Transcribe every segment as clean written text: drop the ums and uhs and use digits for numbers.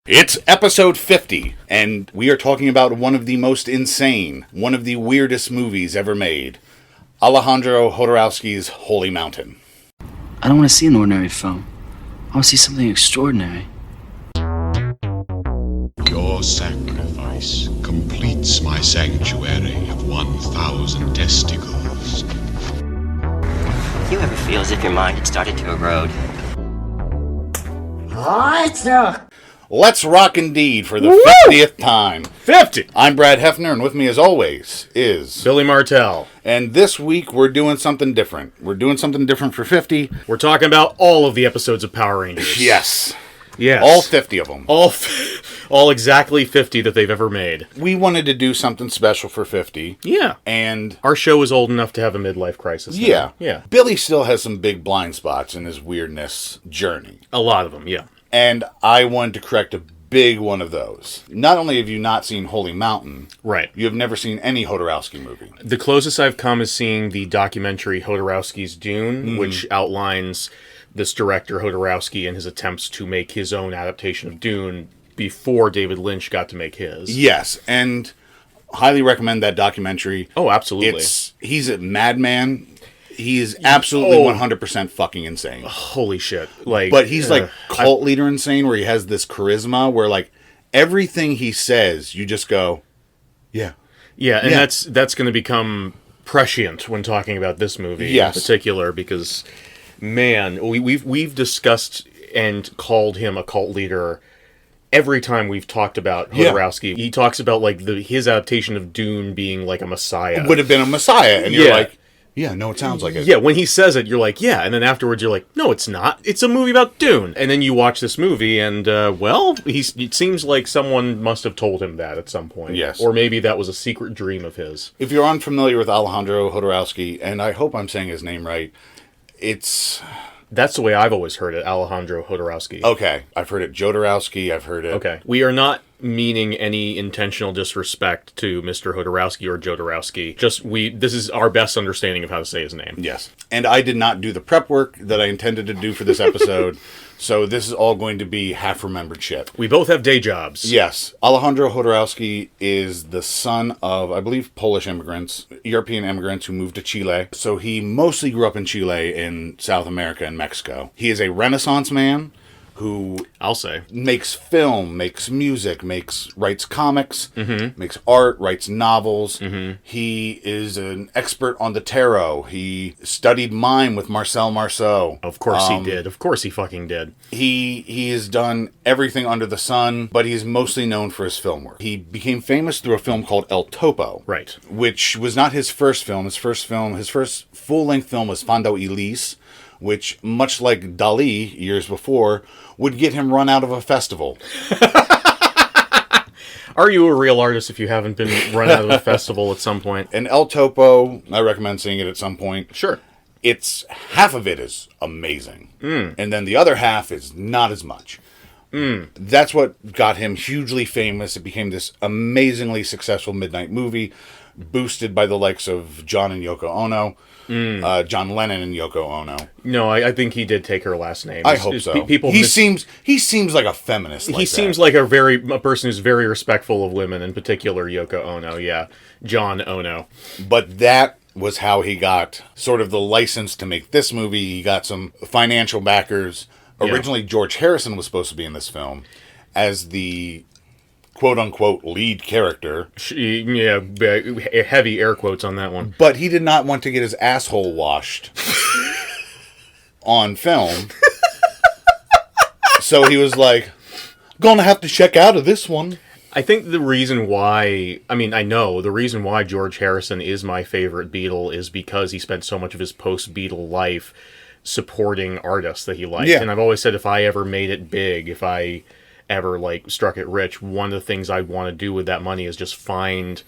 It's episode 50, and we are talking about one of the most insane, one of the weirdest movies ever made. Alejandro Jodorowsky's Holy Mountain. I don't want to see an ordinary film. I want to see something extraordinary. Your sacrifice completes my sanctuary of 1,000 testicles. You ever feel as if your mind had started to erode? Let's rock indeed for the 50th time. 50! I'm Brad Hefner, and with me as always is Billy Martell. And this week we're doing something different. We're doing something different for 50. We're talking about all of the episodes of Power Rangers. Yes. Yes. All 50 of them. All exactly 50 that they've ever made. We wanted to do something special for 50. Yeah. And our show is old enough to have a midlife crisis now. Yeah. Yeah. Billy still has some big blind spots in his weirdness journey. A lot of them, yeah. And I wanted to correct a big one of those. Not only have you not seen Holy Mountain, right, you have never seen any Jodorowsky movie. The closest I've come is seeing the documentary Jodorowsky's Dune, which outlines this director Jodorowsky and his attempts to make his own adaptation of Dune before David Lynch got to make his. Yes, and highly recommend that documentary. Oh, absolutely. He's a madman. He is absolutely 100% fucking insane. Holy shit. But he's like cult leader insane, where he has this charisma where like everything he says, you just go, yeah. Yeah, and that's going to become prescient when talking about this movie in particular, because, man, we've discussed and called him a cult leader every time we've talked about Jodorowsky. He talks about like his adaptation of Dune being like a messiah. It would have been a messiah, and you're like, yeah, no, it sounds like it. Yeah, when he says it, you're like, yeah, and then afterwards you're like, no, it's not. It's a movie about Dune. And then you watch this movie, and, it seems like someone must have told him that at some point. Yes. Or maybe that was a secret dream of his. If you're unfamiliar with Alejandro Jodorowsky, and I hope I'm saying his name right, that's the way I've always heard it, Alejandro Jodorowsky. Okay. I've heard it Jodorowsky, I've heard it... Okay. We are not meaning any intentional disrespect to Mr. Jodorowsky or Jodorowsky. This is our best understanding of how to say his name. Yes. And I did not do the prep work that I intended to do for this episode, so this is all going to be half-remembered shit. We both have day jobs. Yes. Alejandro Jodorowsky is the son of, I believe, Polish immigrants, European immigrants who moved to Chile. So he mostly grew up in Chile, in South America and Mexico. He is a Renaissance man who, I'll say, makes film, makes music, writes comics, makes art, writes novels. He is an expert on the tarot. He studied mime with Marcel Marceau. Of course he did. Of course he fucking did. He has done everything under the sun, but he's mostly known for his film work. He became famous through a film called El Topo. Right. Which was not his first film. His first full-length film was Fondo y Lis, which, much like Dali years before, would get him run out of a festival. Are you a real artist if you haven't been run out of a festival at some point? And El Topo, I recommend seeing it at some point. Sure. Half of it is amazing. And then the other half is not as much. That's what got him hugely famous. It became this amazingly successful midnight movie, boosted by the likes of John and Yoko Ono. John Lennon and Yoko Ono. No, I think he did take her last name. I hope so. He seems like a feminist. He seems like a person who's very respectful of women, in particular Yoko Ono. Yeah, John Ono. But that was how he got sort of the license to make this movie. He got some financial backers. Originally, George Harrison was supposed to be in this film as the quote-unquote lead character. Yeah, heavy air quotes on that one. But he did not want to get his asshole washed on film. So he was like, gonna have to check out of this one. I think the reason why George Harrison is my favorite Beatle is because he spent so much of his post-Beatle life supporting artists that he liked. Yeah. And I've always said if I ever made it big, if I ever struck it rich, one of the things I'd want to do with that money is just find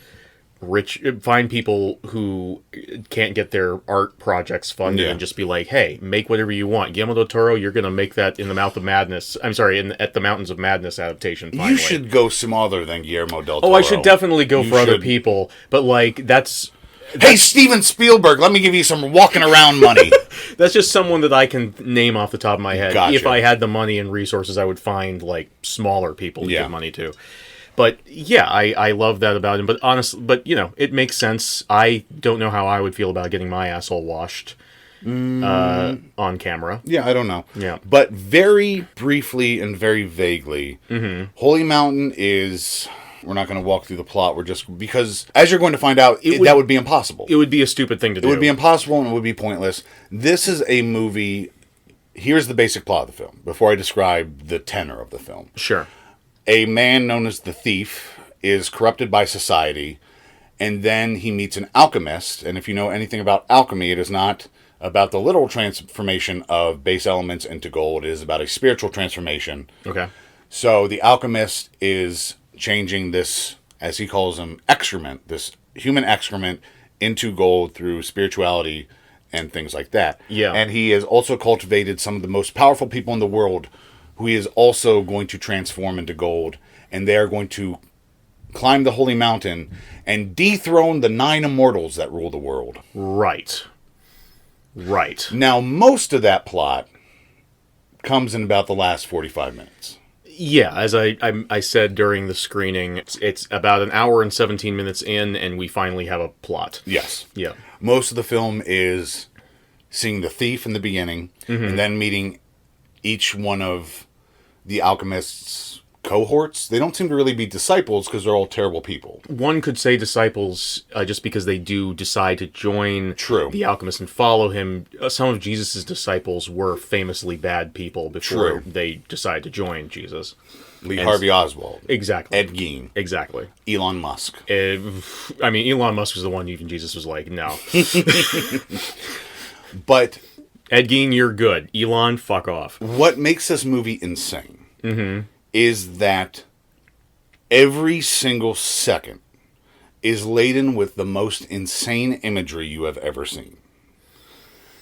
people who can't get their art projects funded and just be like, hey, make whatever you want. Guillermo del Toro, you're going to make that in the Mouth of Madness. I'm sorry, at the Mountains of Madness adaptation. Finally. You should go smaller than Guillermo del Toro. Oh, I should definitely go for other people, but that's Hey, Steven Spielberg, let me give you some walking around money. That's just someone that I can name off the top of my head. Gotcha. If I had the money and resources, I would find like smaller people to Yeah. give money to. But yeah, I love that about him. But honestly, it makes sense. I don't know how I would feel about getting my asshole washed on camera. Yeah, I don't know. Yeah. But very briefly and very vaguely, Holy Mountain is... We're not going to walk through the plot. We're just... Because, as you're going to find out, that would be impossible. It would be a stupid thing to do. It would be impossible and it would be pointless. This is a movie... Here's the basic plot of the film, before I describe the tenor of the film. Sure. A man known as the Thief is corrupted by society, and then he meets an alchemist. And if you know anything about alchemy, it is not about the literal transformation of base elements into gold. It is about a spiritual transformation. Okay. So the alchemist is changing this, as he calls them, excrement, this human excrement, into gold through spirituality and things like that. Yeah. And he has also cultivated some of the most powerful people in the world who he is also going to transform into gold. And they are going to climb the Holy Mountain and dethrone the 9 immortals that rule the world. Right. Now, most of that plot comes in about the last 45 minutes. Yeah, as I said during the screening, it's about an hour and 17 minutes in, and we finally have a plot. Yes. Yeah. Most of the film is seeing the thief in the beginning, and then meeting each one of the alchemist's cohorts. They don't seem to really be disciples because they're all terrible people. One could say disciples just because they do decide to join True. the alchemist and follow him. Some of Jesus' disciples were famously bad people before True. they decided to join Jesus. Lee Harvey Oswald. Exactly. Ed Gein. Exactly. Elon Musk. I mean, Elon Musk was the one even Jesus was like, no. But Ed Gein, you're good. Elon, fuck off. what makes this movie insane is that every single second is laden with the most insane imagery you have ever seen.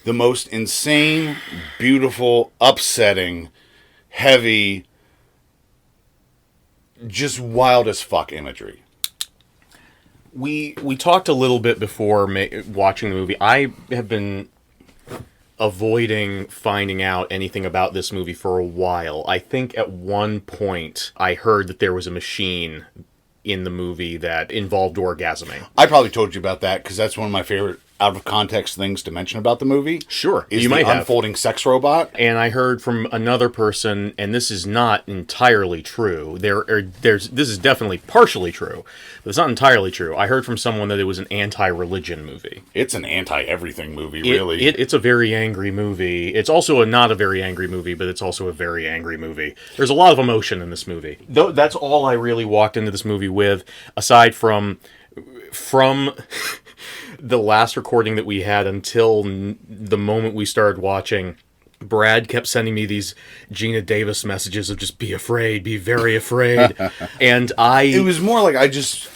The most insane, beautiful, upsetting, heavy, just wild as fuck imagery. We talked a little bit before watching the movie. I have been avoiding finding out anything about this movie for a while. I think at one point I heard that there was a machine in the movie that involved orgasming. I probably told you about that because that's one of my favorite out of context things to mention about the movie. Sure, Is you the might have. unfolding sex robot. And I heard from another person, and this is not entirely true. This is definitely partially true, but it's not entirely true. I heard from someone that it was an anti-religion movie. It's an anti-everything movie, really. It's a very angry movie. It's also not a very angry movie, but it's also a very angry movie. There's a lot of emotion in this movie. Though that's all I really walked into this movie with, aside from the last recording that we had until the moment we started watching. Brad kept sending me these Gina Davis messages of just be afraid, be very afraid. And It was more like I just...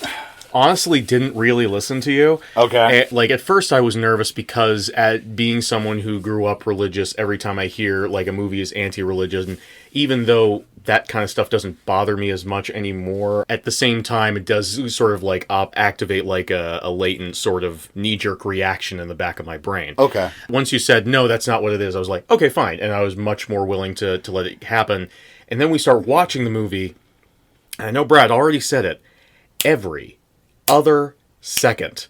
honestly didn't really listen to you. Okay. Like, at first I was nervous because at being someone who grew up religious, every time I hear, like, a movie is anti-religion, even though that kind of stuff doesn't bother me as much anymore, at the same time, it does sort of, like, activate, like, a latent sort of knee-jerk reaction in the back of my brain. Okay. Once you said, no, that's not what it is, I was like, okay, fine. And I was much more willing to let it happen. And then we start watching the movie, and I know Brad already said it, every other second,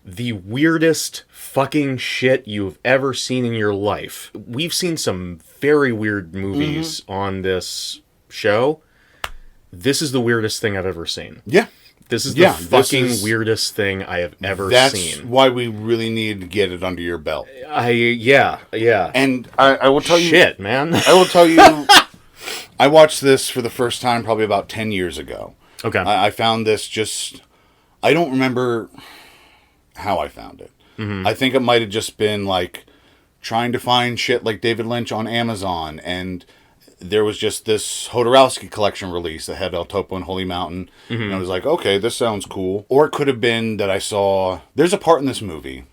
the weirdest fucking shit you've ever seen in your life. We've seen some very weird movies on this show. This is the weirdest thing I've ever seen. Yeah. This is the fucking weirdest thing I have ever seen. That's why we really need to get it under your belt. Yeah. And I will tell you... Shit, man. I will tell you... I watched this for the first time probably about 10 years ago. Okay. I found this just... I don't remember how I found it. I think it might have just been like trying to find shit like David Lynch on Amazon, and there was just this Jodorowsky collection release that had El Topo and Holy Mountain, and I was like, okay, this sounds cool. Or it could have been that I saw... There's a part in this movie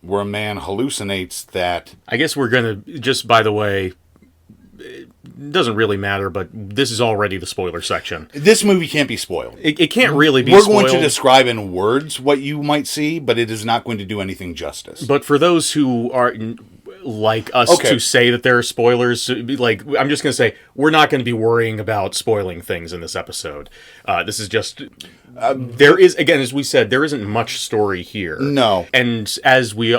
where a man hallucinates that... I guess we're gonna, just by the way, doesn't really matter, but this is already the spoiler section. This movie can't be spoiled. It can't really be We're spoiled. going to describe in words what you might see, but it is not going to do anything justice. But for those who are like us to say that there are spoilers, like, I'm just going to say, we're not going to be worrying about spoiling things in this episode. This is just... there is, again, as we said, there isn't much story here. No. And as we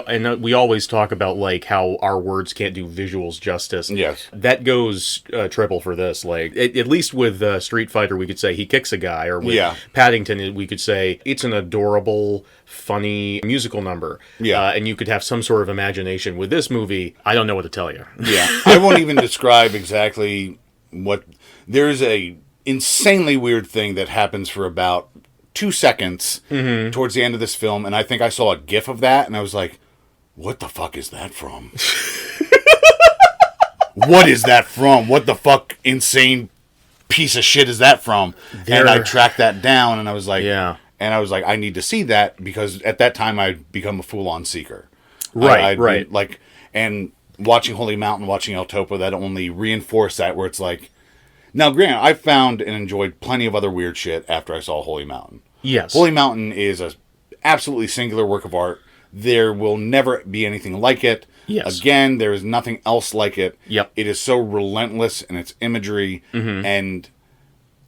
always talk about, like, how our words can't do visuals justice. Yes. That goes triple for this. Like, at least with Street Fighter, we could say he kicks a guy, or with Paddington, we could say it's an adorable, funny musical number. Yeah. And you could have some sort of imagination. With this movie, I don't know what to tell you. Yeah. I won't even describe exactly what... There's a insanely weird thing that happens for about 2 seconds towards the end of this film, and I think I saw a GIF of that, and I was like, what the fuck is that from? What is that from? What the fuck insane piece of shit is that from? And I tracked that down, and I was like, I need to see that, because at that time I'd become a full-on seeker. Right. Like, and watching Holy Mountain, watching El Topo, that only reinforced that, where it's like... Now, granted, I found and enjoyed plenty of other weird shit after I saw Holy Mountain. Yes. Holy Mountain is a absolutely singular work of art. There will never be anything like it. Yes. Again, there is nothing else like it. Yep. It is so relentless in its imagery and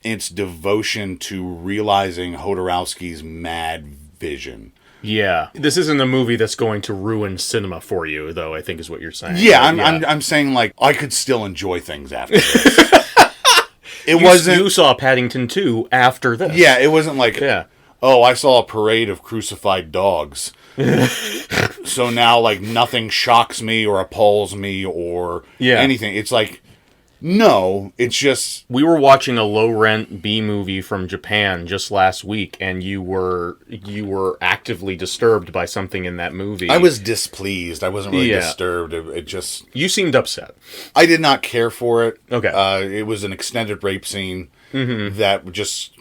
its devotion to realizing Jodorowsky's mad vision. Yeah. This isn't a movie that's going to ruin cinema for you, though, I think is what you're saying. Yeah, I'm saying, like, I could still enjoy things after this. You saw Paddington 2 after this. Yeah, it wasn't like, oh, I saw a parade of crucified dogs. So now, like, nothing shocks me or appalls me or anything. It's like, no, it's just... We were watching a low-rent B-movie from Japan just last week, and you were actively disturbed by something in that movie. I was displeased. I wasn't really disturbed. It just... You seemed upset. I did not care for it. Okay. It was an extended rape scene that just...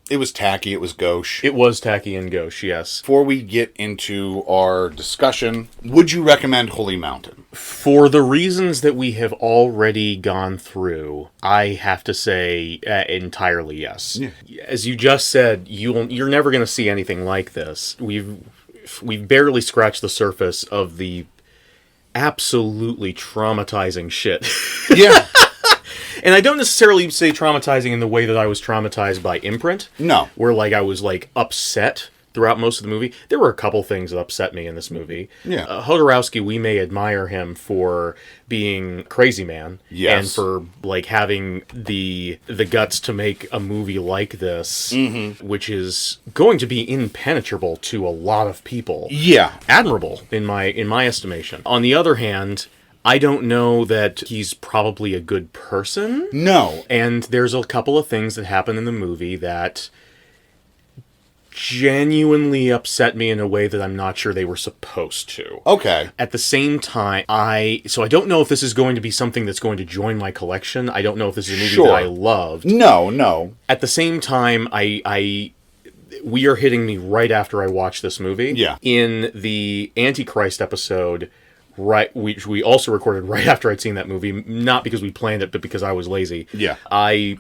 It was tacky. It was gauche. It was tacky and gauche, yes. Before we get into our discussion, would you recommend Holy Mountain? For the reasons that we have already gone through, I have to say entirely yes. Yeah. As you just said, you're never going to see anything like this. We've barely scratched the surface of the absolutely traumatizing shit. Yeah. And I don't necessarily say traumatizing in the way that I was traumatized by Imprint. No. Where, like, I was, like, upset throughout most of the movie. There were a couple things that upset me in this movie. Yeah. Jodorowsky, we may admire him for being crazy man. Yes. And for, like, having the guts to make a movie like this, which is going to be impenetrable to a lot of people. Yeah. Admirable, in my estimation. On the other hand... I don't know that he's probably a good person. No. And there's a couple of things that happen in the movie that genuinely upset me in a way that I'm not sure they were supposed to. Okay. At the same time, I don't know if this is going to be something that's going to join my collection. I don't know if this is a movie that I loved. No. At the same time, we are hitting me right after I watched this movie. Yeah. In the Antichrist episode... Right, which we also recorded right after I'd seen that movie, not because we planned it, but because I was lazy. Yeah. I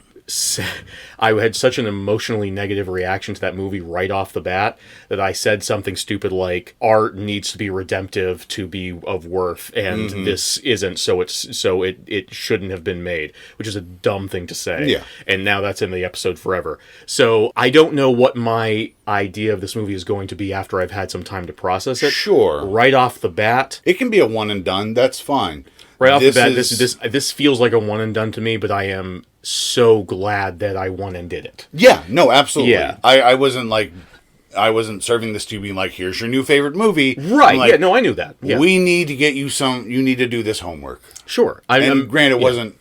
had such an emotionally negative reaction to that movie right off the bat that I said something stupid like, art needs to be redemptive to be of worth, and this isn't, so it shouldn't have been made, which is a dumb thing to say. Yeah. And now that's in the episode forever. So I don't know what my idea of this movie is going to be after I've had some time to process it. Sure. Right off the bat. It can be a one and done. That's fine. Right off the bat, this feels like a one and done to me, but I am so glad that I won and did it. Yeah, no, absolutely. Yeah. I wasn't serving this to you being like, here's your new favorite movie. Right, like, yeah, no, I knew that. Yeah. We need to get you you need to do this homework. Sure. Granted, it wasn't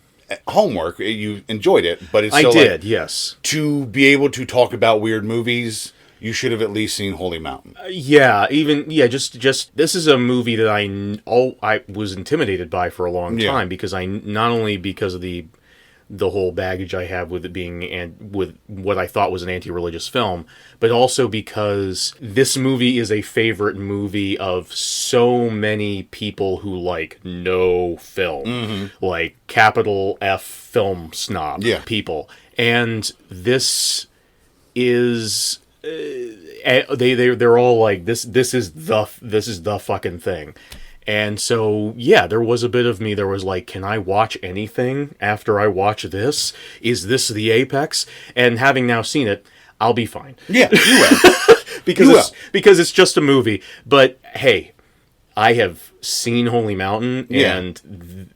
homework. You enjoyed it, but it's still I did, yes. To be able to talk about weird movies... You should have at least seen Holy Mountain. Just this is a movie that I was intimidated by for a long time because not only because of the the whole baggage I have with it being and with what I thought was an anti-religious film, but also because this movie is a favorite movie of so many people who like know film, like capital F film snob people, and this is they're all like this is the fucking thing. And so, yeah, there was a bit of me. There was like, can I watch anything after I watch this? Is this the apex? And having now seen it, I'll be fine. Yeah, you will. because it's just a movie. But hey, I have seen Holy Mountain, and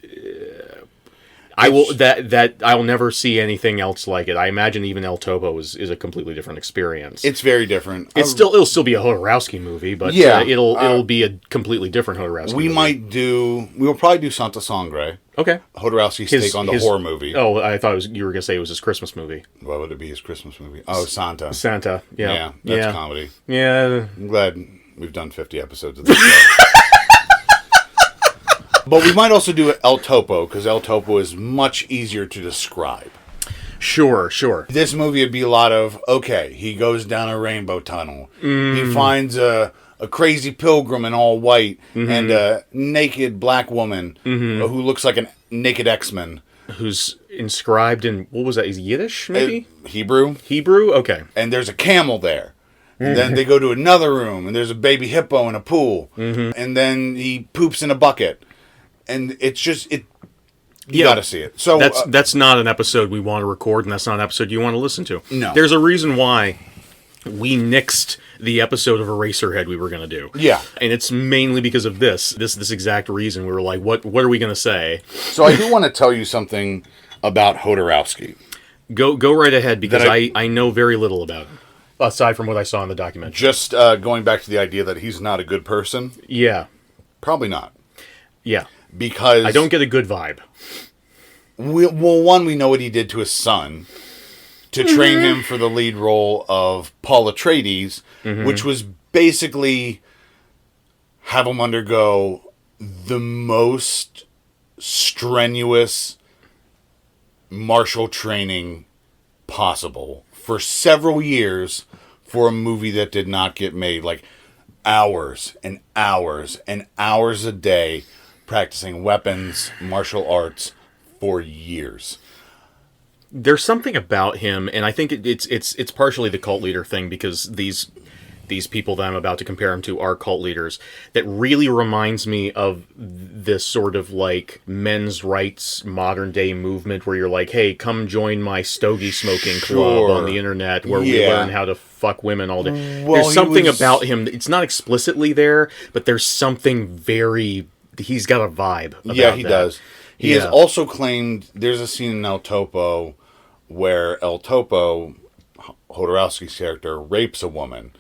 I will never see anything else like it. I imagine even El Topo is a completely different experience. It's very different. It'll still be a Jodorowsky movie, but it'll be a completely different Jodorowsky movie. We will probably do Santa Sangre. Okay. Jodorowsky's take on the horror movie. Oh, I thought you were going to say it was his Christmas movie. What would it be, his Christmas movie? Oh, Santa. Santa, yeah. Yeah, that's comedy. Yeah. I'm glad we've done 50 episodes of this show. But we might also do El Topo, because El Topo is much easier to describe. Sure. This movie would be a lot of, okay, he goes down a rainbow tunnel. He finds a crazy pilgrim in all white and a naked black woman who looks like a naked X-Men. Who's inscribed in, what was that, is Yiddish, maybe? Hebrew. Okay. And there's a camel there. And then they go to another room, and there's a baby hippo in a pool. And then he poops in a bucket. And it's just, you gotta see it. So that's not an episode we want to record, and that's not an episode you want to listen to. No. There's a reason why we nixed the episode of Eraserhead we were going to do. Yeah. And it's mainly because of this exact reason. We were like, what are we going to say? So I do want to tell you something about Jodorowsky. Go right ahead, because I know very little about him, aside from what I saw in the documentary. Just going back to the idea that he's not a good person. Yeah. Probably not. Yeah. Because I don't get a good vibe. We know what he did to his son to train him for the lead role of Paul Atreides, which was basically have him undergo the most strenuous martial training possible for several years for a movie that did not get made. Like hours and hours and hours a day practicing weapons, martial arts for years. There's something about him, and I think it's partially the cult leader thing, because these people that I'm about to compare him to are cult leaders, that really reminds me of this sort of like men's rights modern day movement where you're like, hey, come join my stogie smoking club on the internet where we learn how to fuck women all day. Well, there's something about him. It's not explicitly there, but there's something he's got a vibe about he that. does. He has also claimed, there's a scene in El Topo where El Topo, Jodorowsky's character, rapes a woman.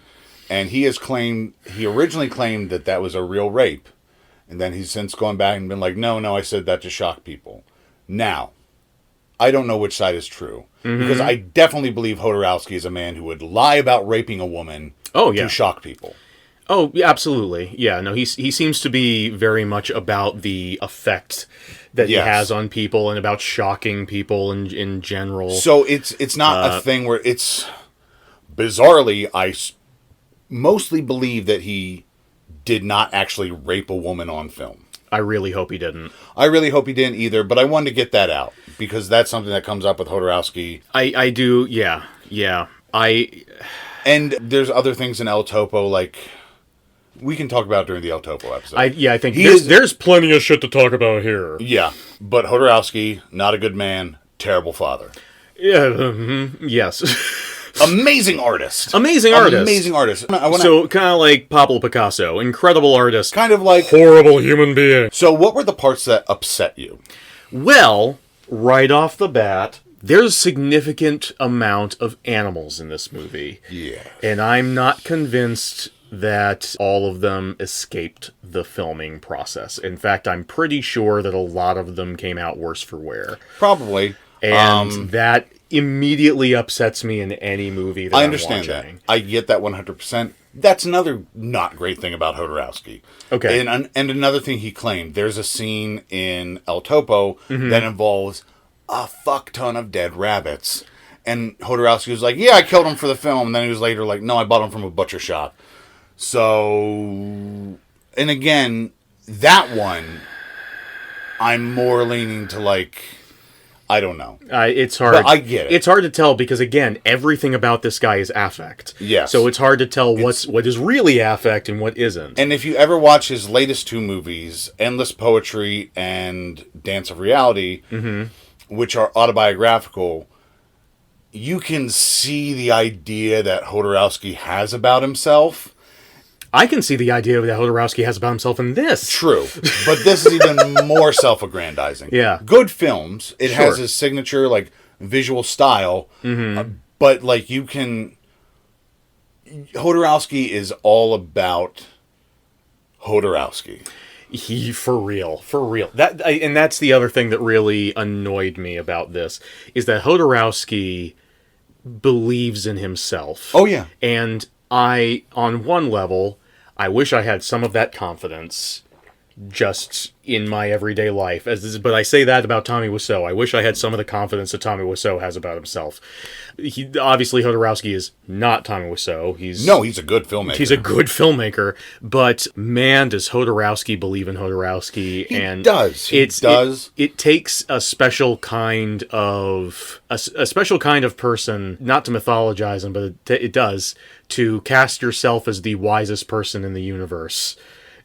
And he originally claimed that was a real rape. And then he's since gone back and been like, no, I said that to shock people. Now, I don't know which side is true. Because I definitely believe Jodorowsky is a man who would lie about raping a woman to shock people. Oh, yeah, absolutely. Yeah, no, he seems to be very much about the effect that he has on people and about shocking people in general. So it's not a thing where it's... Bizarrely, I mostly believe that he did not actually rape a woman on film. I really hope he didn't. I really hope he didn't either, but I wanted to get that out, because that's something that comes up with Jodorowsky. I do, yeah. And there's other things in El Topo, like... We can talk about during the El Topo episode. I think there's plenty of shit to talk about here. Yeah, but Jodorowsky, not a good man, terrible father. Yeah, yes. Amazing artist. So kind of like Pablo Picasso, incredible artist. Kind of like... horrible human being. So what were the parts that upset you? Well, right off the bat, there's a significant amount of animals in this movie. Yeah. And I'm not convinced that all of them escaped the filming process. In fact, I'm pretty sure that a lot of them came out worse for wear. Probably. And that immediately upsets me in any movie that I I'm understand watching. that. I get that 100%. That's another not great thing about Jodorowsky. Okay. And another thing he claimed, there's a scene in El Topo that involves a fuck ton of dead rabbits. And Jodorowsky was like, yeah, I killed him for the film. And then he was later like, no, I bought him from a butcher shop. So, and again, that one, I'm more leaning to like, I don't know. It's hard. But I get it. It's hard to tell because, again, everything about this guy is affect. Yes. So it's hard to tell what is really affect and what isn't. And if you ever watch his latest 2 movies, Endless Poetry and Dance of Reality, which are autobiographical, you can see the idea that Jodorowsky has about himself. I can see the idea that Jodorowsky has about himself in this. True. But this is even more self-aggrandizing. Yeah. Good films. It Sure. has his signature, like, visual style. But, like, you can... Jodorowsky is all about Jodorowsky. For real. And that's the other thing that really annoyed me about this, is that Jodorowsky believes in himself. Oh, yeah. And on one level, I wish I had some of that confidence just in my everyday life. But I say that about Tommy Wiseau. I wish I had some of the confidence that Tommy Wiseau has about himself. Obviously, Jodorowsky is not Tommy Wiseau. He's a good filmmaker. He's a good filmmaker, but man, does Jodorowsky believe in Jodorowsky. He does. It takes a special kind of a special kind of person, not to mythologize him, but it does, to cast yourself as the wisest person in the universe.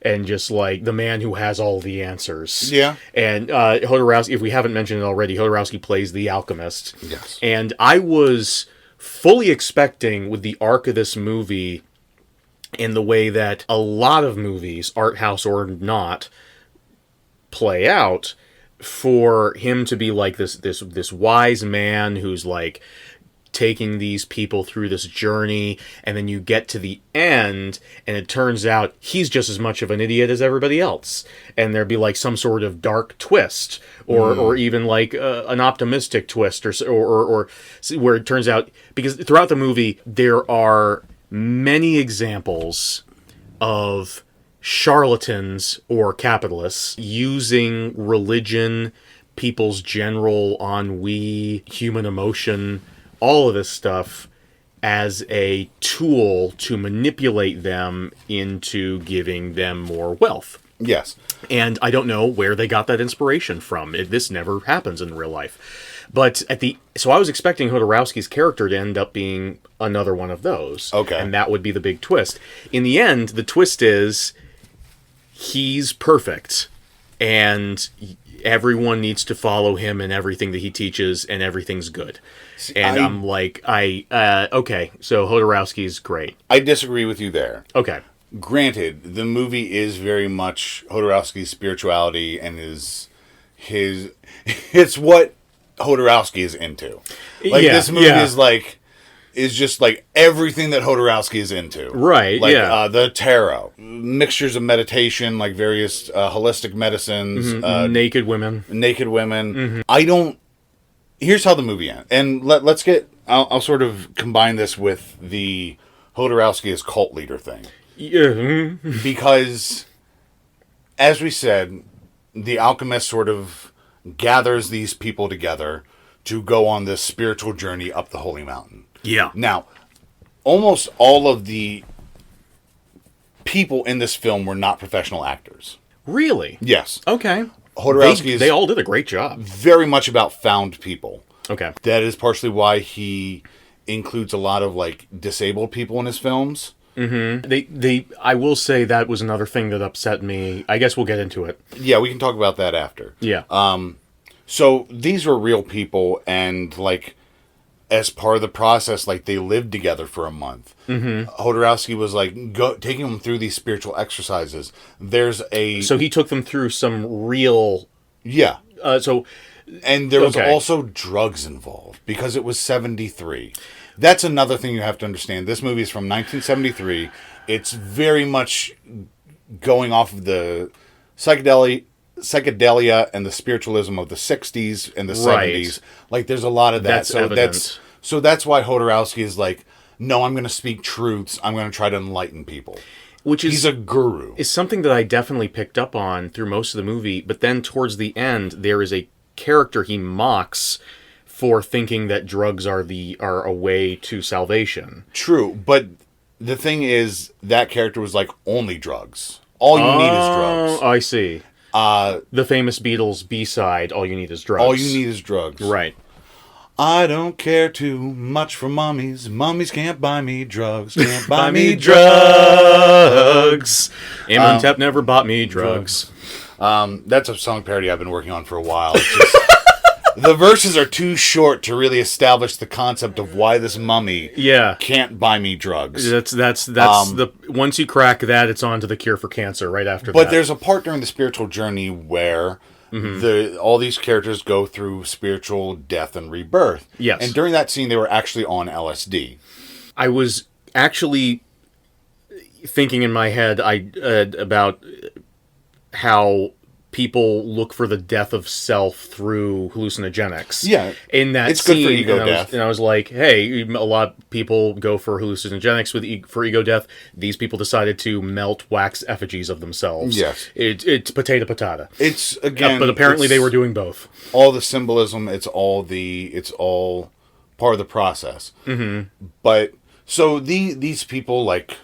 And just like the man who has all the answers. Yeah. And Jodorowsky, if we haven't mentioned it already, Jodorowsky plays the alchemist. Yes. And I was fully expecting with the arc of this movie, in the way that a lot of movies, art house or not, play out, for him to be like this wise man who's like taking these people through this journey, and then you get to the end and it turns out he's just as much of an idiot as everybody else, and there'd be like some sort of dark twist or even like an optimistic twist or where it turns out, because throughout the movie there are many examples of charlatans or capitalists using religion, people's general ennui, human emotion, all of this stuff as a tool to manipulate them into giving them more wealth. Yes. And I don't know where they got that inspiration from. This never happens in real life. But so I was expecting Jodorowsky's character to end up being another one of those. Okay. And that would be the big twist. In the end, the twist is he's perfect. And everyone needs to follow him in everything that he teaches, and everything's good. And I'm like, okay, so Jodorowsky's great. I disagree with you there. Okay. Granted, the movie is very much Jodorowsky's spirituality and it's what Jodorowsky is into. Like, this movie is just like everything that Jodorowsky is into. Right, like, yeah. The tarot, mixtures of meditation, like various holistic medicines. Naked women. Mm-hmm. Here's how the movie ends. And let's get... I'll sort of combine this with the Jodorowsky as cult leader thing. Yeah. Because, as we said, the alchemist sort of gathers these people together to go on this spiritual journey up the holy mountain. Yeah. Now, almost all of the people in this film were not professional actors. Really? Yes. Okay. Jodorowsky they all did a great job. Very much about found people. Okay. That is partially why he includes a lot of like disabled people in his films. Mm-hmm. I will say that was another thing that upset me. I guess we'll get into it. Yeah, we can talk about that after. Yeah. So these were real people, and like as part of the process, like they lived together for a month. Mm-hmm. Jodorowsky was like taking them through these spiritual exercises. So he took them through some real. Yeah. And there was also drugs involved because it was 1973. That's another thing you have to understand. This movie is from 1973. It's very much going off of the psychedelia and the spiritualism of the 60s and the 70s. Like, there's a lot of that. So that's why Jodorowsky is like, no, I'm going to speak truths. I'm going to try to enlighten people. He's a guru. It's something that I definitely picked up on through most of the movie, but then towards the end, there is a character he mocks for thinking that drugs are a way to salvation. True, but the thing is, that character was like, only drugs. All you need is drugs. I see. The famous Beatles B-side, All You Need Is Drugs. All you need is drugs. Right. I don't care too much for mummies. Mummies can't buy me drugs. Can't buy me drugs. Imhotep never bought me drugs. That's a song parody I've been working on for a while. It's just, the verses are too short to really establish the concept of why this mummy can't buy me drugs. That's the once you crack that, it's on to the cure for cancer right after that. But there's a part during the spiritual journey where all these characters go through spiritual death and rebirth. Yes. And during that scene, they were actually on LSD. I was actually thinking in my head about how people look for the death of self through hallucinogenics. Yeah. In that it's scene, good for ego death. And I was like, hey, a lot of people go for hallucinogenics for ego death. These people decided to melt wax effigies of themselves. Yes. It's potato patata. It's, again... but apparently they were doing both. All the symbolism, it's all part of the process. Mm-hmm. But, so these people, like,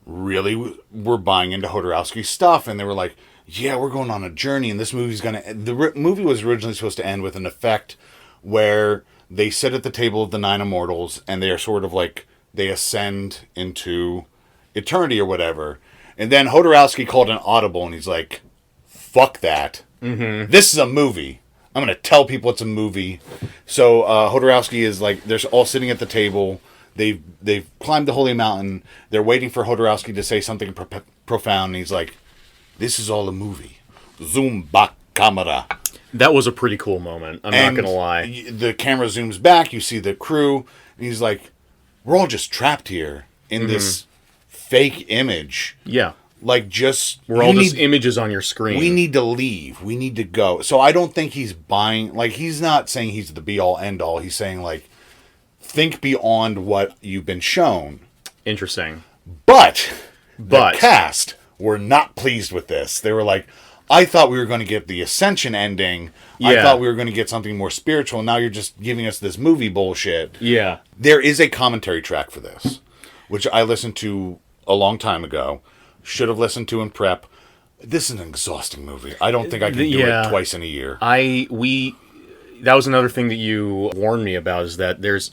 really were buying into Jodorowsky's stuff, and they were like, yeah, we're going on a journey, and this movie's going to... The movie was originally supposed to end with an effect where they sit at the table of the 9 immortals, and they are sort of like... They ascend into eternity or whatever. And then Jodorowsky called an audible, and he's like, fuck that. Mm-hmm. This is a movie. I'm going to tell people it's a movie. So Jodorowsky is like... They're all sitting at the table. They've climbed the holy mountain. They're waiting for Jodorowsky to say something profound, and he's like... This is all a movie. Zoom back camera. That was a pretty cool moment. I'm not going to lie. The camera zooms back. You see the crew. And he's like, we're all just trapped here in this fake image. Yeah. Like, just... We're all just images on your screen. We need to leave. We need to go. So I don't think he's buying... Like, he's not saying he's the be-all, end-all. He's saying, like, think beyond what you've been shown. Interesting. But the cast... were not pleased with this. They were like, I thought we were going to get the Ascension ending. Yeah. I thought we were going to get something more spiritual. Now you're just giving us this movie bullshit. Yeah. There is a commentary track for this, which I listened to a long time ago. Should have listened to in prep. This is an exhausting movie. I don't think I can do it twice in a year. That was another thing that you warned me about, is that there's...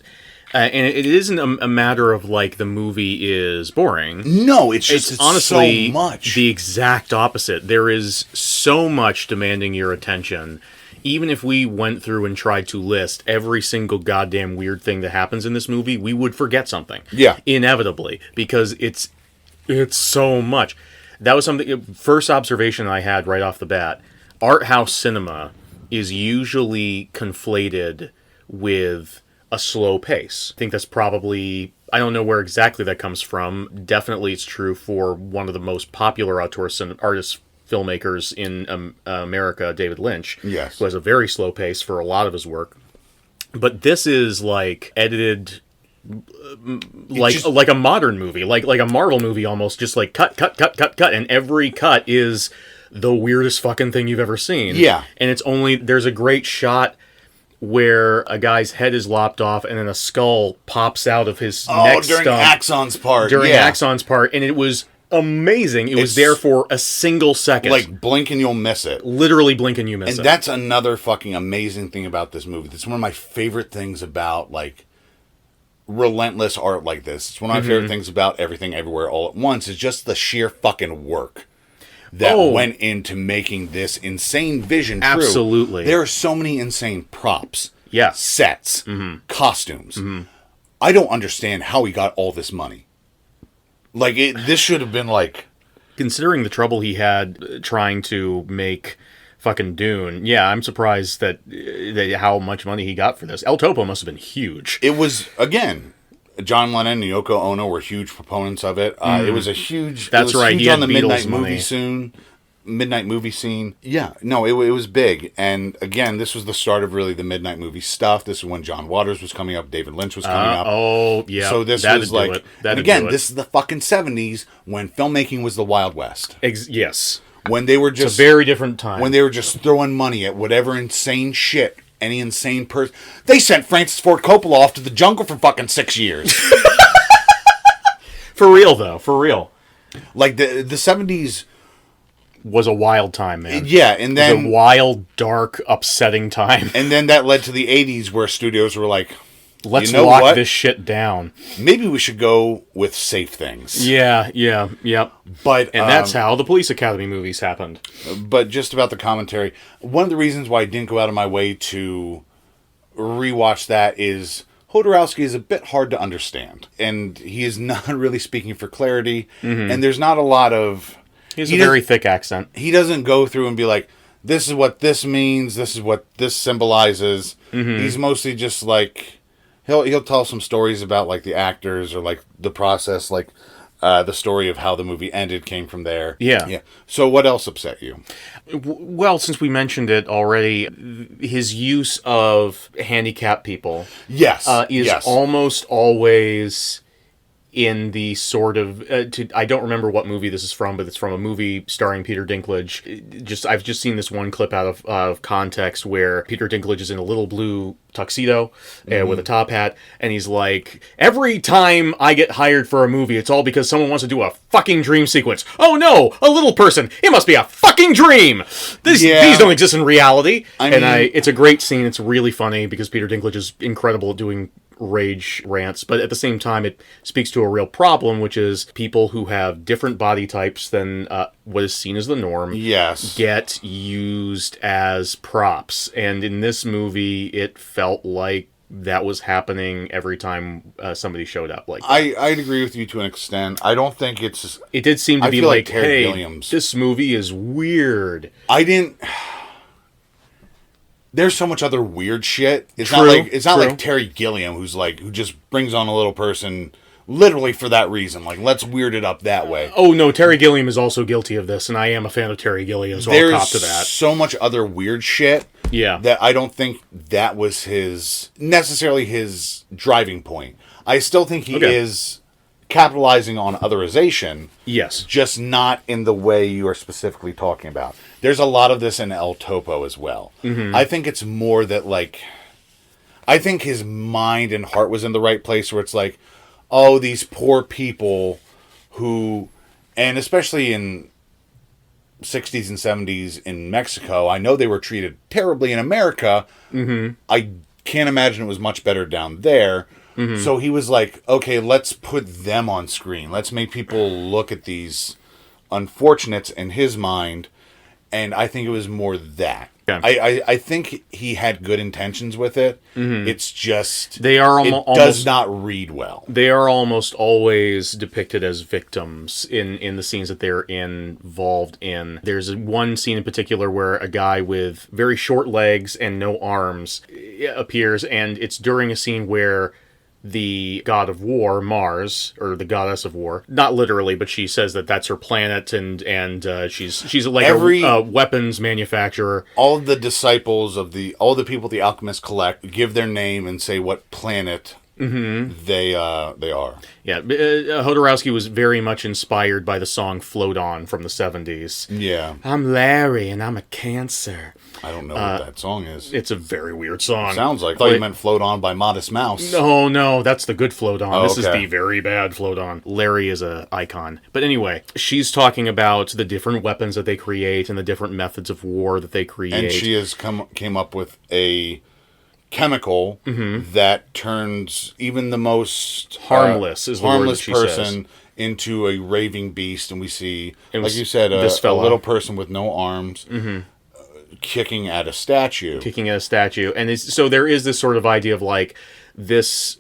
and it isn't a matter of, like, the movie is boring. No, it's just honestly so much. The exact opposite. There is so much demanding your attention. Even if we went through and tried to list every single goddamn weird thing that happens in this movie, we would forget something. Yeah. Inevitably. Because it's so much. That was something... First observation I had right off the bat. Art house cinema is usually conflated with... a slow pace. I think that's probably... I don't know where exactly that comes from. Definitely it's true for one of the most popular artist filmmakers in America, David Lynch. Yes. Who has a very slow pace for a lot of his work. But this is, like, edited... like a modern movie. Like a Marvel movie almost. Just like cut. And every cut is the weirdest fucking thing you've ever seen. Yeah. And it's only... There's a great shot... where a guy's head is lopped off and then a skull pops out of his neck during stump. Axon's part. During Axon's part, and it was amazing. It was there for a single second. Like, blink and you'll miss it. Literally blink and you miss it. And that's another fucking amazing thing about this movie. It's one of my favorite things about, like, relentless art like this. It's one of my favorite things about Everything Everywhere All at Once. Is just the sheer fucking work that went into making this insane vision true. Absolutely. There are so many insane props, sets, costumes. I don't understand how he got all this money. Like, this should have been like... Considering the trouble he had trying to make fucking Dune, I'm surprised that how much money he got for this. El Topo must have been huge. It was, again... John Lennon and Yoko Ono were huge proponents of it. It was a huge... That's right. Huge on the midnight movie scene. Yeah, no, it was big. And again, this was the start of really the midnight movie stuff. This is when John Waters was coming up, David Lynch was coming up. Oh, yeah. So this was like... And again, this is the fucking 70s when filmmaking was the Wild West. Yes. when they were It's a just very different time. when they were just throwing money at whatever insane shit, any insane person. They sent Francis Ford Coppola off to the jungle for fucking 6 years. For real, though. For real. Like the 70s Was a wild time, man. Yeah, and It was then a wild, dark, upsetting time. and then that led to the 80s where studios were like, Let's you know lock what? this shit down. Maybe we should go with safe things. Yep. But And that's how the Police Academy movies happened. But just about the commentary, one of the reasons why I didn't go out of my way to rewatch that is Jodorowsky is a bit hard to understand, and he is not really speaking for clarity, and there's not a lot of... He has a very thick accent. He doesn't go through and be like, this is what this means, this is what this symbolizes. He's mostly just like... He'll tell some stories about like the actors or like the process, like the story of how the movie ended came from there. Yeah. So what else upset you? Well, since we mentioned it already, his use of handicapped people Yes. is yes. almost always in the sort of... I don't remember what movie this is from, but it's from a movie starring Peter Dinklage. I've just seen this one clip out of context where Peter Dinklage is in a little blue tuxedo with a top hat, and he's like, every time I get hired for a movie, it's all because someone wants to do a fucking dream sequence. Oh no, a little person. It must be a fucking dream. These don't exist in reality. It's a great scene. It's really funny because Peter Dinklage is incredible at doing rage rants, but at the same time it speaks to a real problem, which is people who have different body types than what is seen as the norm get used as props. And in this movie it felt like that was happening every time somebody showed up. Like I'd agree with you to an extent. I don't think it's... It did seem to I be feel like, Terry hey, Gilliam's. this movie is weird. I didn't... There's so much other weird shit. It's True, not like Terry Gilliam who just brings on a little person literally for that reason. Like, let's weird it up that way. Oh no, Terry Gilliam is also guilty of this, and I am a fan of Terry Gilliam, so I'll cop to that. There's so much other weird shit that I don't think that was necessarily his driving point. I still think he is capitalizing on otherization. Yes. Just not in the way you are specifically talking about. There's a lot of this in El Topo as well. I think it's more that, like... I think his mind and heart was in the right place where it's like, oh, these poor people who... And especially in 60s and 70s in Mexico, I know they were treated terribly in America. I can't imagine it was much better down there. So he was like, okay, let's put them on screen. Let's make people look at these unfortunates in his mind. And I think it was more that. Yeah. I think he had good intentions with it. It's just... it does not read well. They are almost always depicted as victims in the scenes that they're involved in. There's one scene in particular where a guy with very short legs and no arms appears, and it's during a scene where the god of war, Mars, or the goddess of war, not literally, but she says that that's her planet, and she's like a weapons manufacturer. All of the disciples of all the people the alchemists collect give their name and say what planet they are. Yeah, Jodorowsky was very much inspired by the song "Float On" from the 70s. Yeah, I'm Larry and I'm a Cancer. I don't know what that song is. It's a very weird song. Sounds like... I thought you meant Float On by Modest Mouse. No, that's the good Float On. Oh, this is the very bad Float On. Larry is an icon. But anyway, she's talking about the different weapons that they create and the different methods of war that they create. And she has came up with a chemical that turns even the most harmless person into a raving beast. And we see, like you said, a little person with no arms... kicking at a statue. And so there is this sort of idea of like this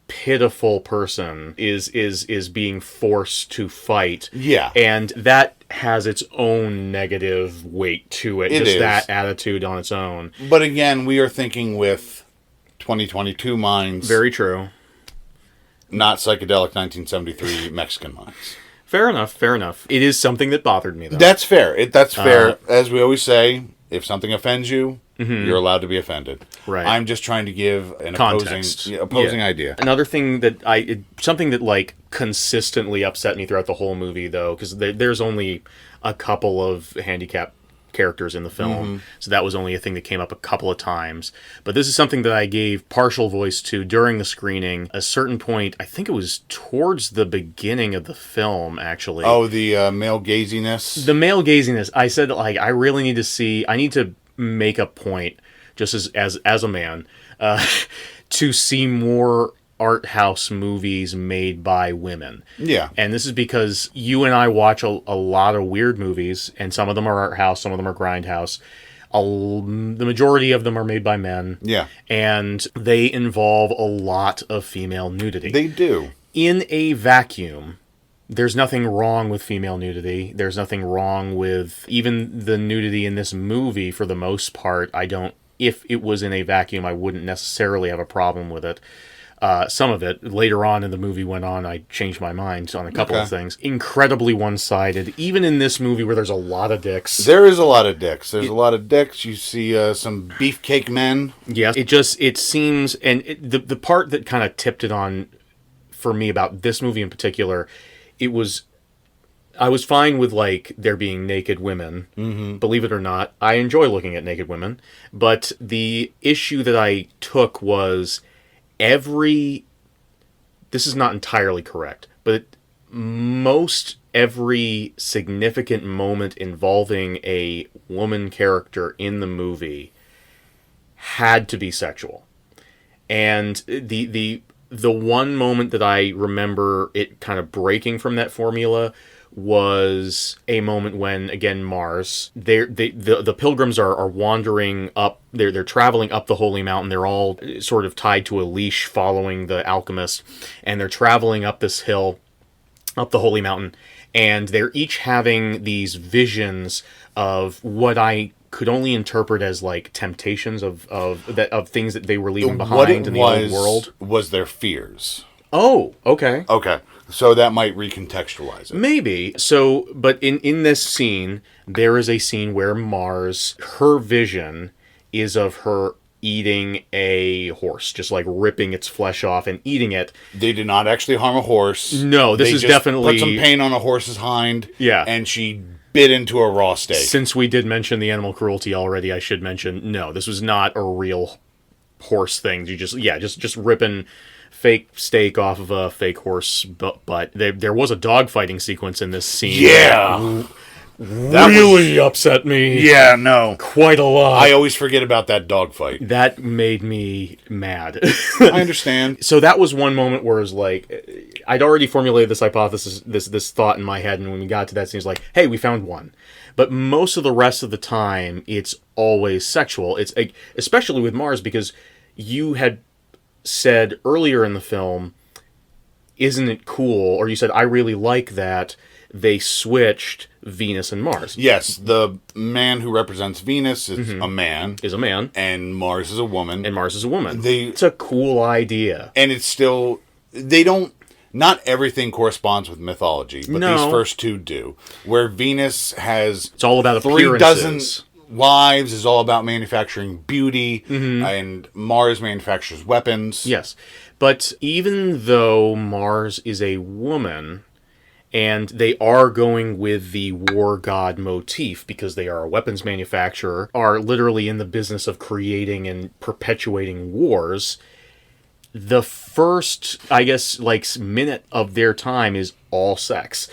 pitiful person is being forced to fight. Yeah. And that has its own negative weight to it. That attitude on its own. But again, we are thinking with 2022 minds. Very true. Not psychedelic 1973 Mexican minds. Fair enough. It is something that bothered me, though. That's fair. That's fair. As we always say, If something offends you, you're allowed to be offended. Right. I'm just trying to give an Context. opposing idea. Another thing that something that like consistently upset me throughout the whole movie, though, because there's only a couple of handicapped characters in the film, so that was only a thing that came up a couple of times. But this is something that I gave partial voice to during the screening. A certain point, I think it was towards the beginning of the film, actually. Oh, the male gaziness. The male gaziness. I said, like, I really need to make a point, just as a man, to see more art house movies made by women. Yeah. And this is because you and I watch a lot of weird movies, and some of them are art house, some of them are grindhouse. The majority of them are made by men. Yeah. And they involve a lot of female nudity. They do. In a vacuum, there's nothing wrong with female nudity. There's nothing wrong with even the nudity in this movie for the most part. If it was in a vacuum, I wouldn't necessarily have a problem with it. Some of it, later on in the movie went on, I changed my mind on a couple of things. Incredibly one-sided, even in this movie where there's a lot of dicks. There is a lot of dicks. There's a lot of dicks. You see some beefcake men. Yes. It seems, and the part that kind of tipped it on for me about this movie in particular, I was fine with, like, there being naked women. Mm-hmm. Believe it or not, I enjoy looking at naked women. But the issue that I took was this is not entirely correct, but most every significant moment involving a woman character in the movie had to be sexual. And the one moment that I remember it kind of breaking from that formula was a moment when, again, Mars, the pilgrims are wandering up, they're traveling up the Holy Mountain. They're all sort of tied to a leash following the alchemist, and they're traveling up this hill, up the Holy Mountain, and they're each having these visions of what I could only interpret as, like, temptations of things that they were leaving behind in the old world. Was their fears. Oh, okay. Okay. So that might recontextualize it. Maybe. So, but in this scene, there is a scene where Mars, her vision is of her eating a horse, just like ripping its flesh off and eating it. They did not actually harm a horse. No, this is definitely... put some paint on a horse's hind. Yeah. And she bit into a raw steak. Since we did mention the animal cruelty already, I should mention, no, this was not a real horse thing. You just ripping fake steak off of a fake horse butt. There was a dogfighting sequence in this scene. Yeah. That really upset me. Yeah, no. Quite a lot. I always forget about that dogfight. That made me mad. I understand. So that was one moment where it was like, I'd already formulated this hypothesis, this thought in my head, and when we got to that scene, it was like, hey, we found one. But most of the rest of the time, it's always sexual. It's especially with Mars, because you had said earlier in the film, isn't it cool, or you said, I really like that they switched Venus and Mars. Yes, the man who represents Venus is a man. Is a man. And Mars is a woman. And Mars is a woman. It's a cool idea. And it's still... Not everything corresponds with mythology, but these first two do. Where Venus has... It's all about appearances. 3 dozen wives, is all about manufacturing beauty, and Mars manufactures weapons. Yes. But even though Mars is a woman... And they are going with the war god motif because they are a weapons manufacturer, are literally in the business of creating and perpetuating wars. The first, I guess, like, minute of their time is all sex.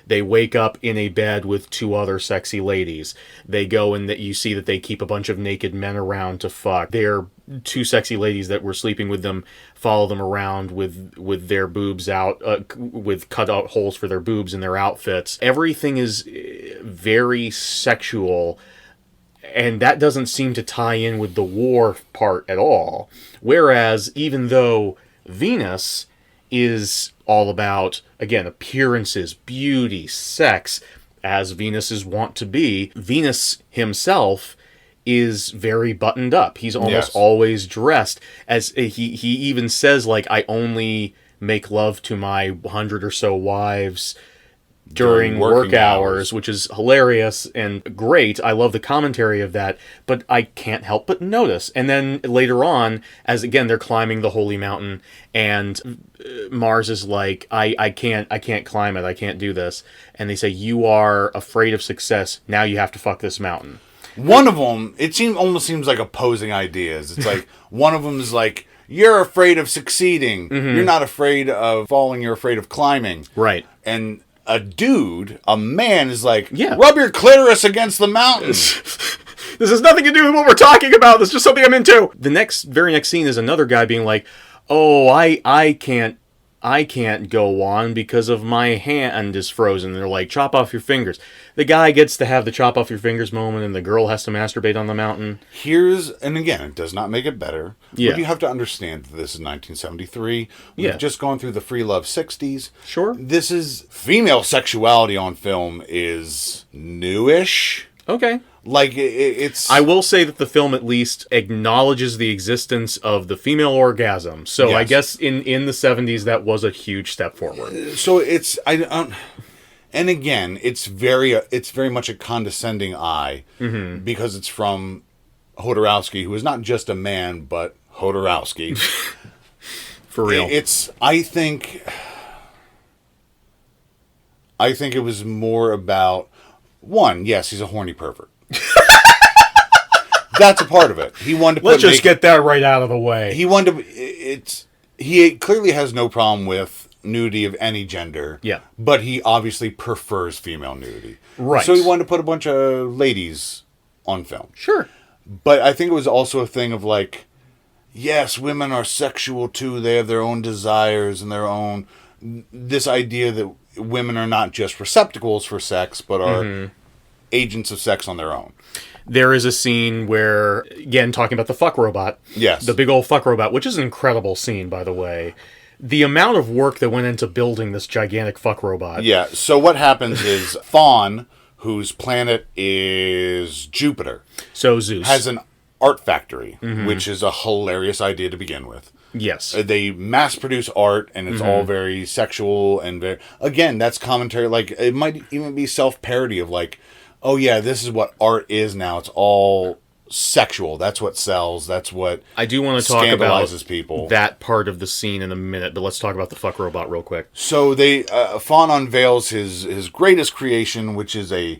They wake up in a bed with 2 other sexy ladies. They go and you see that they keep a bunch of naked men around to fuck. Their 2 sexy ladies that were sleeping with them follow them around with their boobs out, with cut out holes for their boobs in their outfits. Everything is very sexual, and that doesn't seem to tie in with the war part at all. Whereas, even though Venus is all about, again, appearances, beauty, sex, as Venus is wont to be, Venus himself is very buttoned up. He's almost always dressed. As he even says, like, I only make love to my 100 or so wives during work working hours, which is hilarious and great. I love the commentary of that, but I can't help but notice. And then later on, as again they're climbing the holy mountain, and Mars is like, I can't climb it, I can't do this. And they say, you are afraid of success, now you have to fuck this mountain. One of them, almost seems like opposing ideas. It's like, one of them is like, you're afraid of succeeding. Mm-hmm. You're not afraid of falling, you're afraid of climbing. Right. And a man is like, rub your clitoris against the mountain. This has nothing to do with what we're talking about. This is just something I'm into. The very next scene is another guy being like, oh, I can't go on because of my hand is frozen. They're like, chop off your fingers. The guy gets to have the chop off your fingers moment, and the girl has to masturbate on the mountain. And again, it does not make it better. Yeah. But you have to understand that this is 1973. We've just gone through the free love 60s. Sure. This is, female sexuality on film is newish. Okay. Like, it's... I will say that the film at least acknowledges the existence of the female orgasm. So I guess in the 70s, that was a huge step forward. So it's... and again, it's very much a condescending eye, because it's from Jodorowsky, who is not just a man, but Jodorowsky. For real. I think it was more about, one, yes, he's a horny pervert. That's a part of it. He wanted to Let's just get that right out of the way. He wanted to... He clearly has no problem with nudity of any gender. Yeah. But he obviously prefers female nudity. Right. So he wanted to put a bunch of ladies on film. Sure. But I think it was also a thing of like, yes, women are sexual too. They have their own desires and their own... This idea that women are not just receptacles for sex, but are agents of sex on their own. There is a scene where, again, talking about the fuck robot. Yes. The big old fuck robot, which is an incredible scene, by the way. The amount of work that went into building this gigantic fuck robot. Yeah, so what happens is Fawn, whose planet is Jupiter, so Zeus has an art factory, which is a hilarious idea to begin with. Yes. They mass produce art, and it's all very sexual, and very... Again, that's commentary, like, it might even be self-parody of like, oh yeah, this is what art is now. It's all sexual. That's what sells. That's what I do want to talk about people. That part of the scene in a minute, but let's talk about the fuck robot real quick. So they Fawn unveils his greatest creation, which is a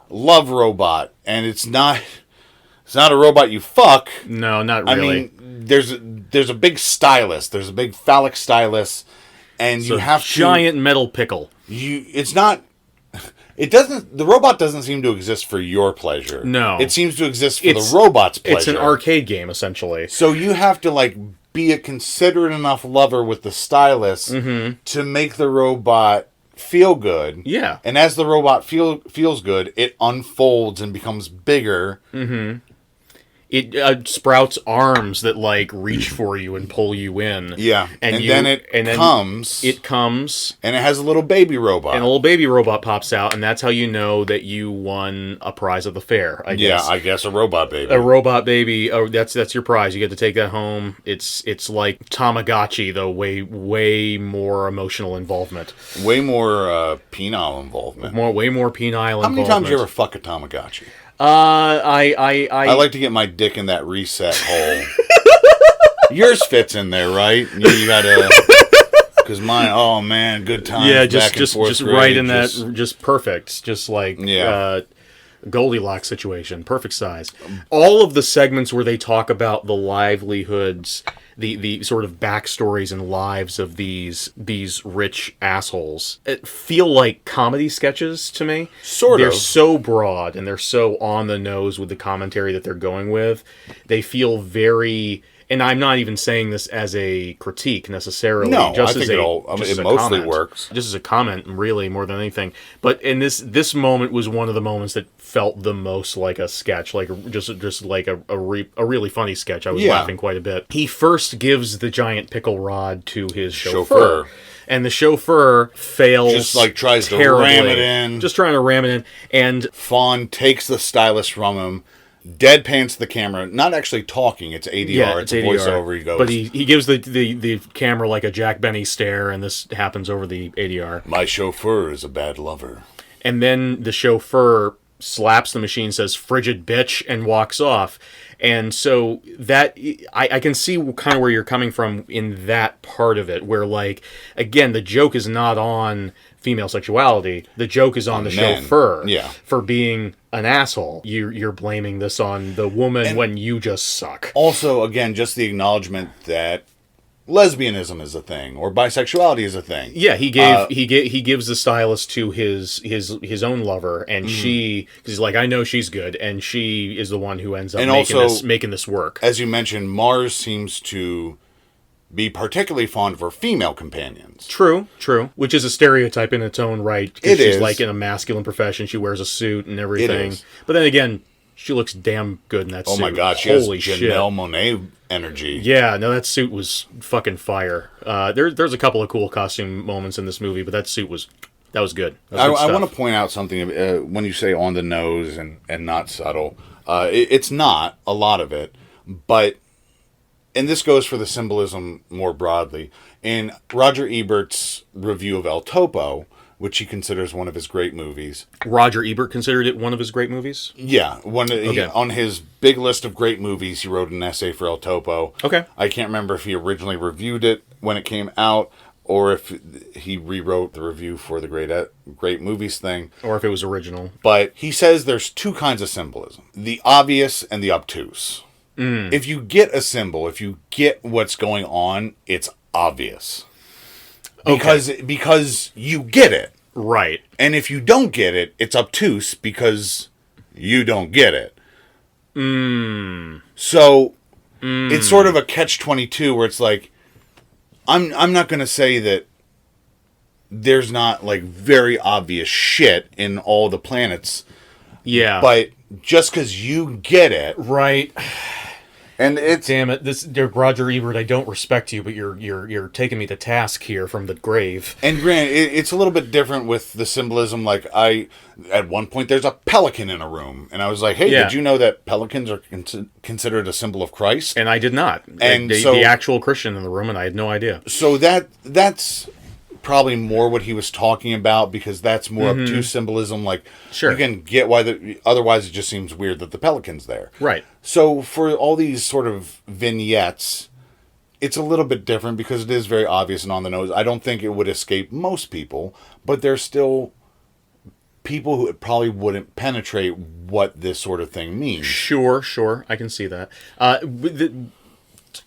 love robot, and it's not a robot you fuck. No, not really. I mean, there's a big stylus. There's a big phallic stylus, and you have giant metal pickle. It's not. It doesn't. The robot doesn't seem to exist for your pleasure. No, it seems to exist for the robot's pleasure. It's an arcade game, essentially. So you have to like be a considerate enough lover with the stylus to make the robot feel good. Yeah, and as the robot feels good, it unfolds and becomes bigger. It sprouts arms that like reach for you and pull you in. Yeah, and then it comes. It comes, and it has a little baby robot. And a little baby robot pops out, and that's how you know that you won a prize at the fair. I guess. Yeah, I guess a robot baby. A robot baby. Oh, that's your prize. You get to take that home. It's like Tamagotchi, though way more emotional involvement. Way more penile involvement. Way more penile involvement. How many times you ever fuck a Tamagotchi? I like to get my dick in that reset hole. Yours fits in there, right? You gotta, because mine. Oh man, good times. Yeah, just right in that, just perfect. Just like Goldilocks situation, perfect size. All of the segments where they talk about the livelihoods, the sort of backstories and lives of these rich assholes, feel like comedy sketches to me. They're so broad and they're so on the nose with the commentary that they're going with. They feel very... And I'm not even saying this as a critique necessarily. No, just I think it mostly works. Just as a comment, really, more than anything. But in this moment was one of the moments that felt the most like a sketch, like just like a really funny sketch. I was laughing quite a bit. He first gives the giant pickle rod to his chauffeur. And the chauffeur fails. Just like tries terribly, to ram it in. Just trying to ram it in. And Fawn takes the stylus from him, deadpans to the camera, not actually talking. It's ADR. Yeah, it's a voiceover. He goes, but he gives the camera like a Jack Benny stare, and this happens over the ADR. "My chauffeur is a bad lover." And then the chauffeur slaps the machine, says "frigid bitch," and walks off. And so that I can see kind of where you're coming from in that part of it, where, like, again, the joke is not on female sexuality. The joke is on the men. chauffeur Yeah. for being an asshole. You're blaming this on the woman when you just suck. Also, again, just the acknowledgement that lesbianism is a thing or bisexuality is a thing. Yeah, he gives the stylist to his own lover, and she, because he's like, I know she's good, and she is the one who ends up And making this work. As you mentioned, Mars seems to be particularly fond of her female companions. True. Which is a stereotype in its own right. 'Cause It she's is. like in a masculine profession. She wears a suit and everything. It is. But then again, she looks damn good in that suit. Oh my God, she Holy has shit. Janelle Monáe energy. Yeah, no, that suit was fucking fire. There's a couple of cool costume moments in this movie, but that suit was good. That was good I stuff. want to point out something when you say on the nose and not subtle. It's not a lot of it, but, and this goes for the symbolism more broadly. In Roger Ebert's review of El Topo, which he considers one of his great movies. Roger Ebert considered it one of his great movies? Yeah, Okay. on his big list of great movies, he wrote an essay for El Topo. Okay. I can't remember if he originally reviewed it when it came out, or if he rewrote the review for the great movies thing. Or if it was original. But he says there's two kinds of symbolism: the obvious and the obtuse. If you get a symbol, if you get what's going on, it's obvious. Because you get it. Right. And if you don't get it, it's obtuse because you don't get it. So it's sort of a catch-22 where it's like, I'm not going to say that there's not, like, very obvious shit in all the planets. Yeah. But just because you get it, Right. and it's Damn it, Roger Ebert, I don't respect you, but you're taking me to task here from the grave. and granted, it's a little bit different with the symbolism. Like, at one point there's a pelican in a room, and I was like, hey, Yeah. did you know that pelicans are considered a symbol of Christ? And I did not. And the actual Christian in the room, and I had no idea. So that's probably more what he was talking about, because that's more obtuse symbolism. Like, Sure. you can get why otherwise it just seems weird that the pelican's there. Right. So for all these sort of vignettes, it's a little bit different because it is very obvious and on the nose. I don't think it would escape most people, but there's still people who probably wouldn't penetrate what this sort of thing means. Sure. I can see that.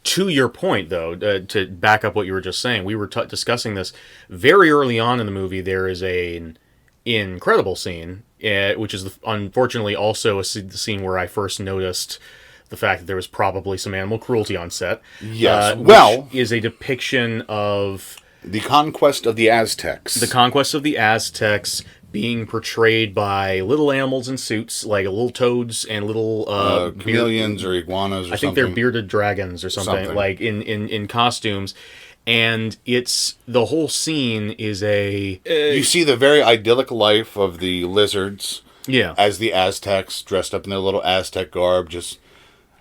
To your point, though, to back up what you were just saying, we were discussing this very early on in the movie. There is an incredible scene, which is unfortunately also the scene where I first noticed the fact that there was probably some animal cruelty on set. Yes. Which is a depiction of The conquest of the Aztecs. the conquest of the Aztecs being portrayed by little animals in suits, like little toads and little chameleons or iguanas or something. I think they're bearded dragons or something. Like in costumes. And the whole scene is you see the very idyllic life of the lizards. Yeah. As the Aztecs, dressed up in their little Aztec garb, just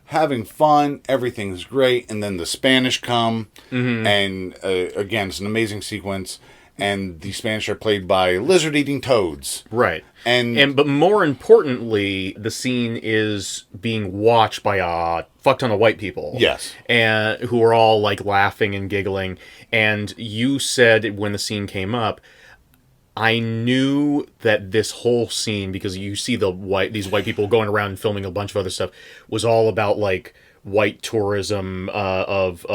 having fun. Everything's great. And then the Spanish come. And again, it's an amazing sequence. And the Spanish are played by lizard-eating toads. Right. But more importantly, the scene is being watched by a fuck ton of white people. Yes. And who are all like laughing and giggling. And you said when the scene came up, I knew that this whole scene, because you see these white people going around and filming a bunch of other stuff, was all about like white tourism of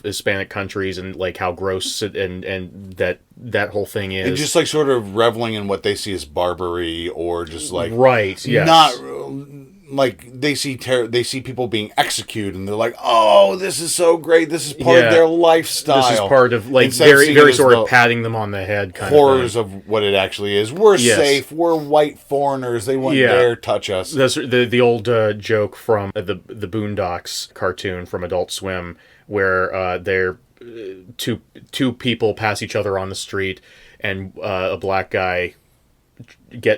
Hispanic countries and like how gross and that whole thing is. And just like sort of reveling in what they see as barbarity, or just like right, yes. Not like they see people being executed and they're like, oh, this is so great, this is part of their lifestyle. This is part of like Instead of seeing very it as sort the of patting them on the head kind horrors of thing. of what it actually is. We're safe, we're white foreigners, they won't dare touch us. That's the old joke from the Boondocks cartoon from Adult Swim, where they're two people pass each other on the street, and a black guy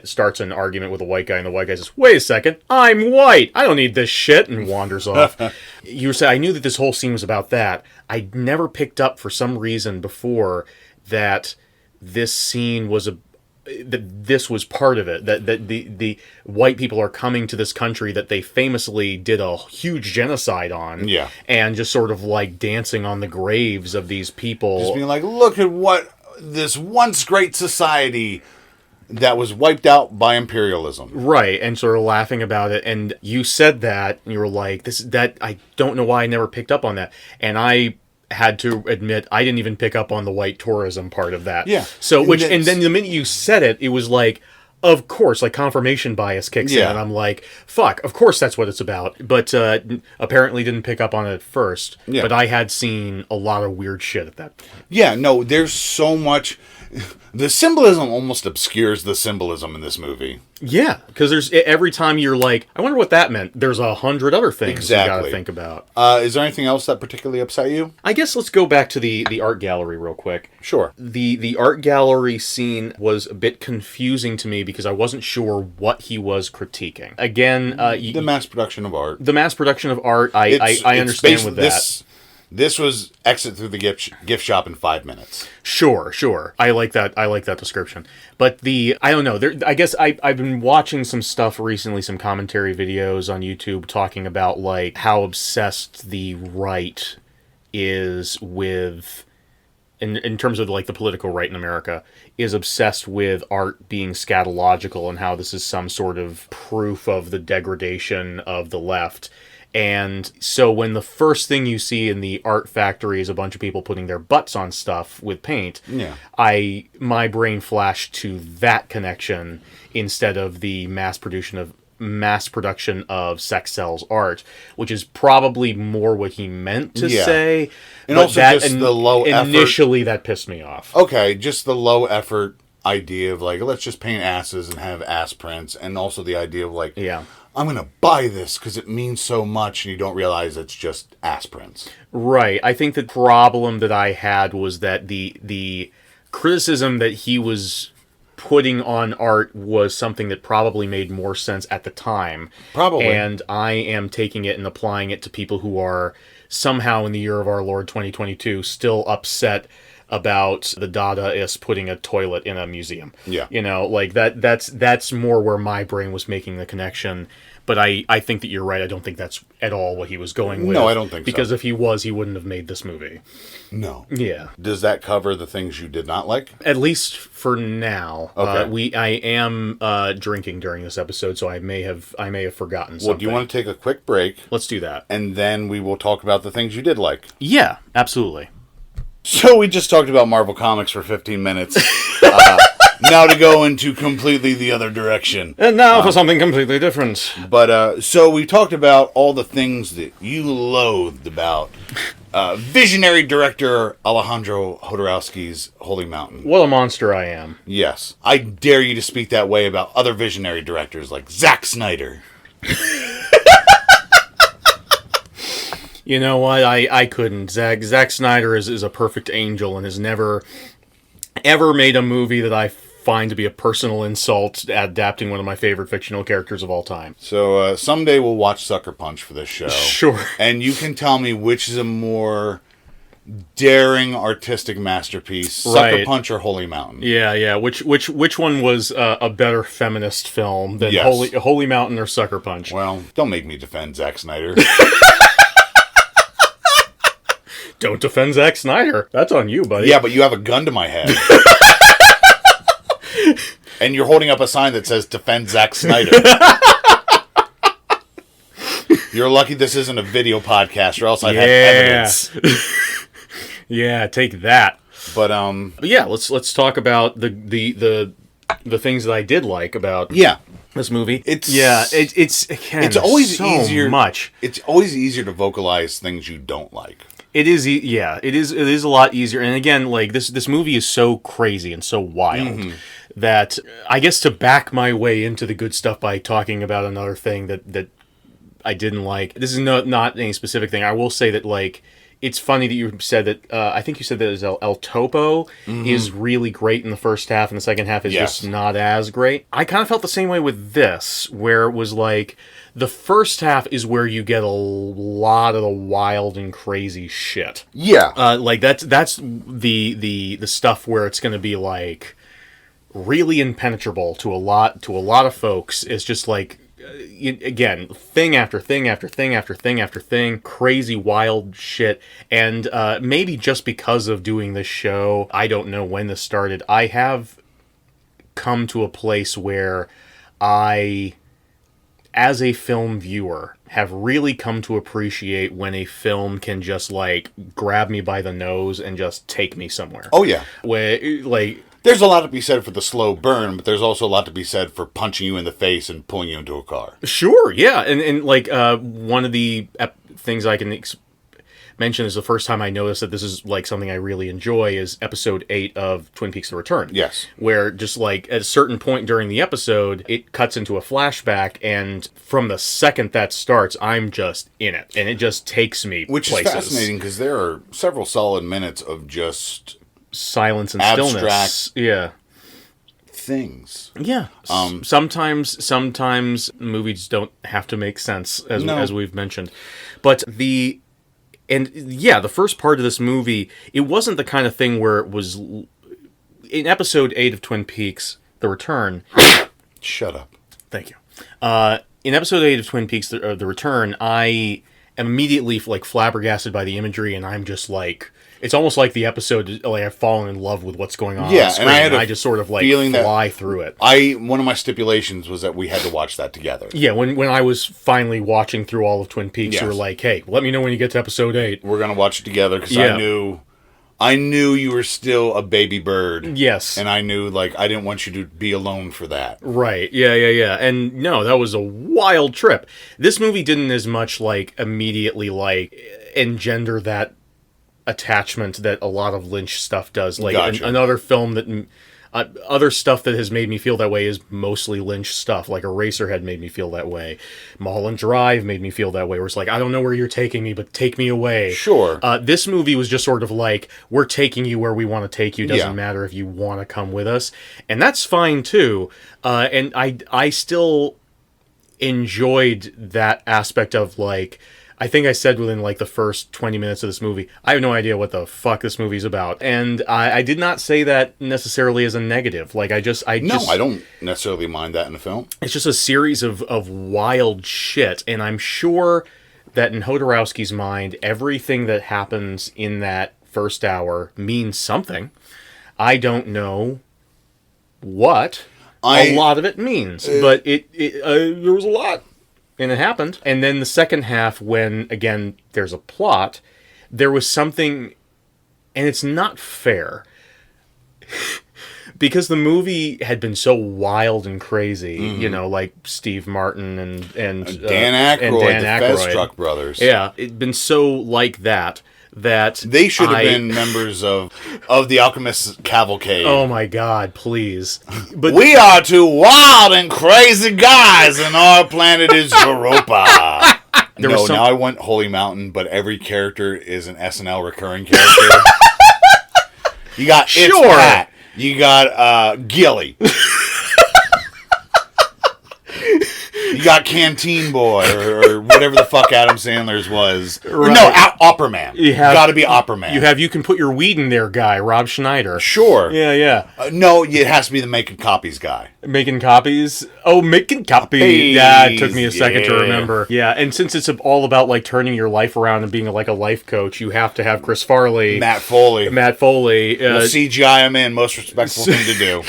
starts an argument with a white guy, and the white guy says, "Wait a second, I'm white. I don't need this shit," and wanders off. You say, I knew that this whole scene was about that. I never picked up for some reason before that this scene was that this was part of it. That the white people are coming to this country that they famously did a huge genocide on. Yeah. And just sort of like dancing on the graves of these people. Just being like, look at what this once great society that was wiped out by imperialism. Right, and sort of laughing about it. And you said that, and you were like, I don't know why I never picked up on that. And I had to admit, I didn't even pick up on the white tourism part of that. Yeah. So, and then the minute you said it, it was like, of course, like confirmation bias kicks in, and I'm like, fuck, of course that's what it's about. But apparently didn't pick up on it at first. Yeah. But I had seen a lot of weird shit at that point. Yeah, no, there's so much. The symbolism almost obscures the symbolism in this movie. Yeah, because there's every time you're like, I wonder what that meant. There's 100 other things you got to think about. Is there anything else that particularly upset you? I guess let's go back to the art gallery real quick. Sure. The art gallery scene was a bit confusing to me because I wasn't sure what he was critiquing. Again, the mass production of art. The mass production of art, I understand with that. This was exit through the gift shop in 5 minutes. Sure. I like that description. But I don't know. I guess I've been watching some stuff recently, some commentary videos on YouTube talking about like how obsessed the right is with, in terms of like the political right in America, is obsessed with art being scatological and how this is some sort of proof of the degradation of the left. And so when the first thing you see in the art factory is a bunch of people putting their butts on stuff with paint, my brain flashed to that connection instead of the mass production of sex sells art, which is probably more what he meant to say. And also just the low effort. Initially, that pissed me off. Okay, just the low effort idea of like, let's just paint asses and have ass prints, and also the idea of like, I'm going to buy this because it means so much, and you don't realize it's just ass prints. Right. I think the problem that I had was that the criticism that he was putting on art was something that probably made more sense at the time. Probably. And I am taking it and applying it to people who are somehow in the year of our Lord 2022 still upset about the Dadaists putting a toilet in a museum. Yeah. You know, like that's more where my brain was making the connection. But I think that you're right. I don't think that's at all what he was going with. No, I don't think so. Because if he was, he wouldn't have made this movie. No. Yeah. Does that cover the things you did not like? At least for now. Okay. I am drinking during this episode, so I may have forgotten something. Well, do you want to take a quick break? Let's do that. And then we will talk about the things you did like. Yeah, absolutely. So we just talked about Marvel Comics for 15 minutes. Now to go into completely the other direction. And now for something completely different. But, so we talked about all the things that you loathed about visionary director Alejandro Jodorowsky's Holy Mountain. What a monster I am. Yes. I dare you to speak that way about other visionary directors like Zack Snyder. You know what? I couldn't. Zack Snyder is a perfect angel and has never, ever made a movie that I find to be a personal insult adapting one of my favorite fictional characters of all time. So someday we'll watch Sucker Punch for this show. Sure. And you can tell me which is a more daring artistic masterpiece, Sucker Punch or Holy Mountain. Yeah. Which one was a better feminist film than Holy Mountain or Sucker Punch? Well, don't make me defend Zack Snyder. Don't defend Zack Snyder. That's on you, buddy. Yeah, but you have a gun to my head. And you're holding up a sign that says defend Zack Snyder. You're lucky this isn't a video podcast, or else I'd have evidence. Yeah, take that. But yeah, let's talk about the things that I did like about this movie. It's always so easier. Much. It's always easier to vocalize things you don't like. It is, it is a lot easier. And again, like this movie is so crazy and so wild that I guess to back my way into the good stuff by talking about another thing that I didn't like. This is not any specific thing. I will say that like it's funny that you said that. I think you said that El Topo is really great in the first half, and the second half is just not as great. I kind of felt the same way with this, where it was like the first half is where you get a lot of the wild and crazy shit. Yeah, like that's the stuff where it's going to be like really impenetrable to a lot of folks. It's just like. Again, thing after thing after thing after thing after thing, crazy wild shit. And maybe just because of doing this show, I don't know when this started, I have come to a place where I, as a film viewer, have really come to appreciate when a film can just like grab me by the nose and just take me somewhere. Oh yeah. Where like there's a lot to be said for the slow burn, but there's also a lot to be said for punching you in the face and pulling you into a car. Sure, yeah. And like, one of the things I can mention is the first time I noticed that this is like something I really enjoy is episode 8 of Twin Peaks: The Return. Yes. Where just like at a certain point during the episode, it cuts into a flashback, and from the second that starts, I'm just in it. And it just takes me Which places. is fascinating because there are several solid minutes of just silence and abstract stillness. Yeah. Things. Yeah. Sometimes movies don't have to make sense, as we've mentioned. But the first part of this movie, it wasn't the kind of thing where it was in episode 8 of Twin Peaks: The Return. Shut up. Thank you. In episode 8 of Twin Peaks: The Return, I am immediately like flabbergasted by the imagery, and I'm just like, it's almost like the episode, like I've fallen in love with what's going on. Yeah, on screen, and I just sort of like fly through it. One of my stipulations was that we had to watch that together. Yeah, when I was finally watching through all of Twin Peaks, you were like, "Hey, let me know when you get to episode 8. We're gonna watch it together because I knew you were still a baby bird. Yes, and I knew like I didn't want you to be alone for that. Right? Yeah. And no, that was a wild trip. This movie didn't as much like immediately like engender that attachment that a lot of Lynch stuff does. Like another film that other stuff that has made me feel that way is mostly Lynch stuff. Like Eraserhead made me feel that way. Mulholland Drive made me feel that way, where it's like, I don't know where you're taking me, but take me away. Sure. This movie was just sort of like, we're taking you where we want to take you. Doesn't matter if you want to come with us. And that's fine too. And I still enjoyed that aspect of like, I think I said within like the first 20 minutes of this movie, I have no idea what the fuck this movie's about. And I did not say that necessarily as a negative. Like I don't necessarily mind that in a film. It's just a series of wild shit. And I'm sure that in Jodorowsky's mind, everything that happens in that first hour means something. I don't know what a lot of it means, but there was a lot. And it happened. And then the second half, when, again, there's a plot, there was something, and it's not fair. Because the movie had been so wild and crazy, you know, like Steve Martin and Dan Aykroyd, the Fez brothers. Yeah, it'd been so like that they should have been members of the Alchemist's Cavalcade. Oh my God, please! But we are two wild and crazy guys, and our planet is Europa. Now I want Holy Mountain, but every character is an SNL recurring character. You got It's Pat. You got Gilly. You got Canteen Boy or whatever the fuck Adam Sandler's was. Right. No, Opera Man. You got to be Opera Man. You can put your weed in there guy, Rob Schneider. Sure. Yeah. No, it has to be the making copies guy. Making copies? Oh, making copies. Yeah, it took me a second to remember. Yeah, and since it's all about like turning your life around and being like a life coach, you have to have Chris Farley. Matt Foley. Well, CGI him in, most respectful thing to do.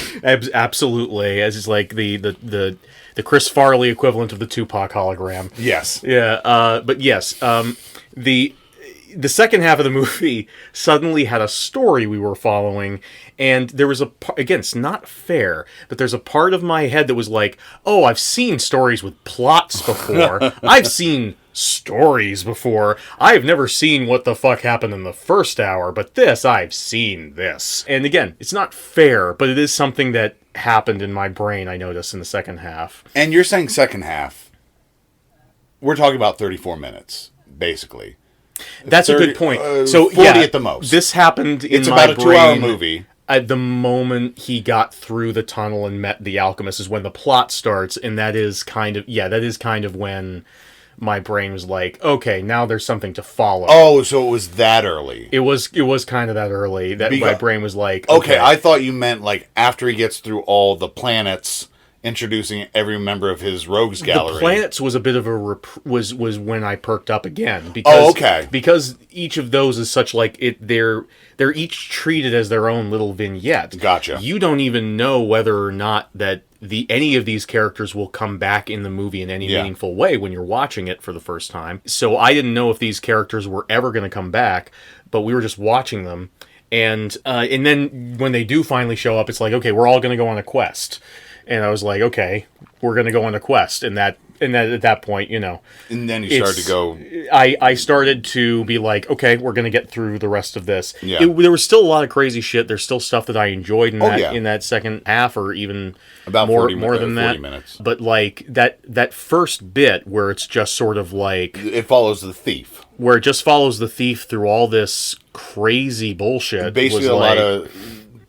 Absolutely. As it's like the Chris Farley equivalent of the Tupac hologram. Yes. Yeah. But yes. The second half of the movie suddenly had a story we were following, and there was again, it's not fair, but there's a part of my head that was like, oh, I've seen stories with plots before. I've seen stories before. I've never seen what the fuck happened in the first hour, but I've seen this. And again, it's not fair, but it is something that happened in my brain, I noticed, in the second half. And you're saying second half, we're talking about 34 minutes, basically. That's 30, a good point. 40 at the most. This happened in It's my about a brain 2-hour movie. At the moment he got through the tunnel and met the alchemist is when the plot starts, and that is kind of when my brain was like, okay, now there's something to follow. Oh, so it was that early. It was kind of that early that my brain was like, okay, I thought you meant like after he gets through all the planets, introducing every member of his rogues gallery. The planets was a bit of a was when I perked up again because because each of those is such like they're each treated as their own little vignette. Gotcha. You don't even know whether or not that any of these characters will come back in the movie in any meaningful way when you're watching it for the first time. So I didn't know if these characters were ever going to come back, but we were just watching them. And then when they do finally show up, it's like, okay, we're all going to go on a quest. And I was like, okay, we're going to go on a quest. And that at that point, And then you started to go... I started to be like, okay, we're going to get through the rest of this. Yeah. There was still a lot of crazy shit. There's still stuff that I enjoyed in that second half, or even about more 40 than that. 40 minutes. But like that first bit where it's just sort of like... It follows the thief. Where it just follows the thief through all this crazy bullshit. Basically a lot of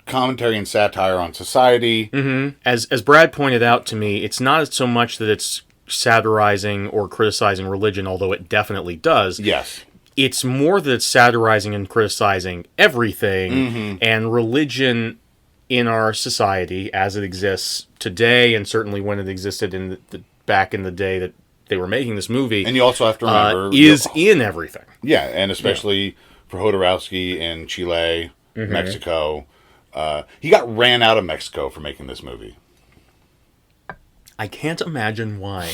commentary and satire on society. Mm-hmm. As Brad pointed out to me, it's not so much that it's satirizing or criticizing religion, although it definitely does. Yes. It's more that it's satirizing and criticizing everything, and religion in our society as it exists today, and certainly when it existed in back in the day that they were making this movie. And you also have to remember... is in everything. Yeah, and especially for Jodorowsky in Chile, Mexico. He got ran out of Mexico for making this movie. I can't imagine why.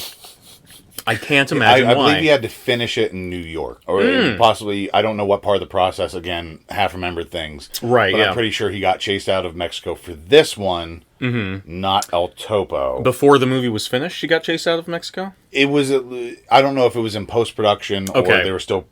I believe he had to finish it in New York. Or possibly, I don't know what part of the process, again, half-remembered things. Right, but I'm pretty sure he got chased out of Mexico for this one, not El Topo. Before the movie was finished, he got chased out of Mexico? It was, I don't know if it was in post-production or they were still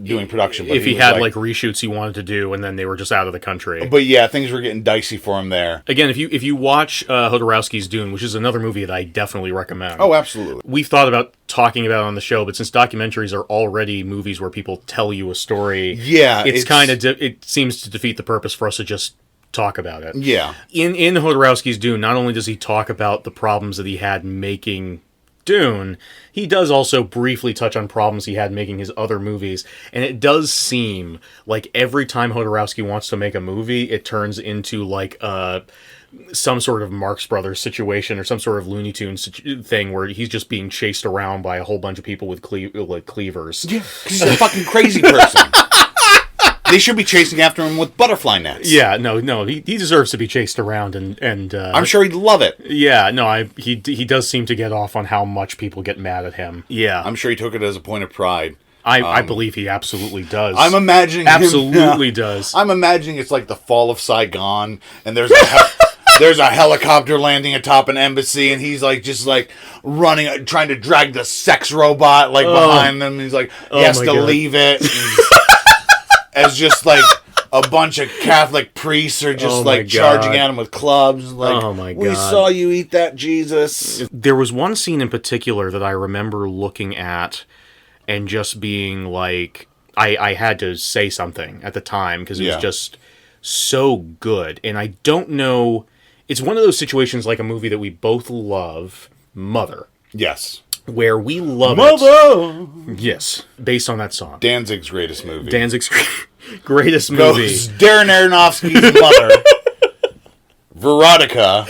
doing production. But if he had like reshoots he wanted to do and then they were just out of the country. But yeah, things were getting dicey for him there. Again, if you watch Jodorowsky's Dune, which is another movie that I definitely recommend. Oh, absolutely. We've thought about talking about it on the show, but since documentaries are already movies where people tell you a story, it seems to defeat the purpose for us to just talk about it. Yeah. In Jodorowsky's Dune, not only does he talk about the problems that he had making Dune, he does also briefly touch on problems he had making his other movies, and it does seem like every time Jodorowsky wants to make a movie, it turns into like some sort of Marx Brothers situation or some sort of Looney Tunes thing where he's just being chased around by a whole bunch of people with cleavers. Yeah, because he's a fucking crazy person. They should be chasing after him with butterfly nets. Yeah, no, he deserves to be chased around, and I'm sure he'd love it. Yeah, no, he does seem to get off on how much people get mad at him. Yeah, I'm sure he took it as a point of pride. I believe he absolutely does. I'm imagining does. I'm imagining it's like the fall of Saigon, and there's a helicopter landing atop an embassy, and he's like just like running, trying to drag the sex robot like behind them. He's like he has to leave it. As just like a bunch of Catholic priests are just charging at him with clubs. Like, we saw you eat that, Jesus. There was one scene in particular that I remember looking at and just being like, I had to say something at the time because it was just so good. And I don't know, it's one of those situations like a movie that we both love, Mother. Yes. Where we love Mother! Yes, based on that song. Danzig's greatest movie. Danzig's greatest movie. Goes Darren Aronofsky's Mother. Veronica.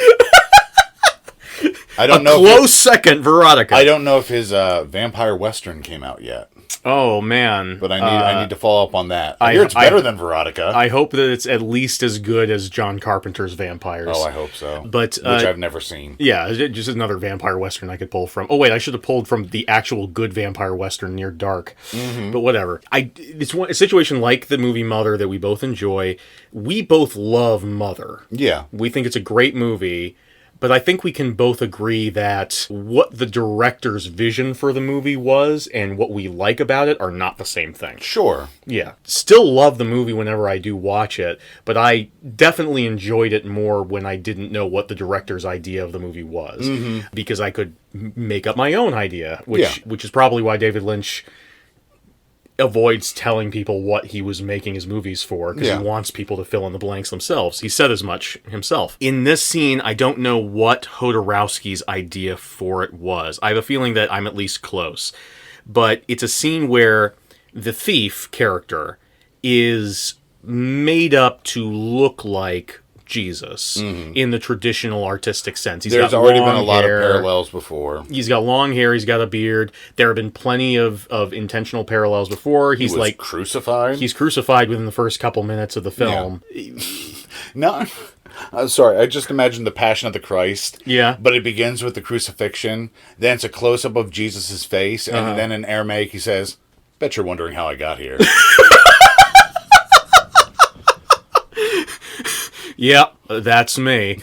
I don't know. Close second, Veronica. I don't know if his vampire western came out yet. Oh man! But I need to follow up on that. I hear it's better than Veronica. I hope that it's at least as good as John Carpenter's Vampires. Oh, I hope so. But which I've never seen. Yeah, just another vampire western I could pull from. Oh wait, I should have pulled from the actual good vampire western, Near Dark. Mm-hmm. But whatever. It's a situation like the movie Mother that we both enjoy. We both love Mother. Yeah, we think it's a great movie. But I think we can both agree that what the director's vision for the movie was and what we like about it are not the same thing. Sure. Yeah. Still love the movie whenever I do watch it, but I definitely enjoyed it more when I didn't know what the director's idea of the movie was. Mm-hmm. Because I could make up my own idea, which is probably why David Lynch avoids telling people what he was making his movies for, because Yeah. he wants people to fill in the blanks themselves. He said as much himself. In this scene, I don't know what Jodorowsky's idea for it was. I have a feeling that I'm at least close. But it's a scene where the thief character is made up to look like Jesus in the traditional artistic sense. There's already been a lot of parallels before. He's got long hair. He's got a beard. There have been plenty of intentional parallels before. He's He was crucified. He's crucified within the first couple minutes of the film. No, sorry. I just imagined the Passion of the Christ. Yeah. But it begins with the crucifixion. Then it's a close up of Jesus' face, and then in Aramaic he says, "Bet you're wondering how I got here." Yep, that's me.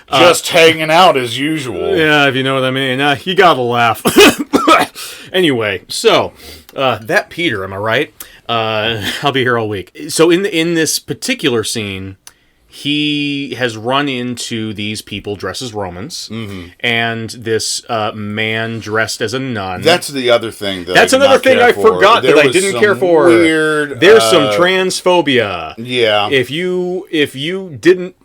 Just hanging out as usual. Yeah, if you know what I mean. You gotta laugh. Anyway, so that Peter, am I right? I'll be here all week. So in this particular scene, he has run into these people dressed as Romans, and this man dressed as a nun. That's the other thing. That's another thing I forgot that I didn't care for. Weird. There's some transphobia. Yeah. If you didn't.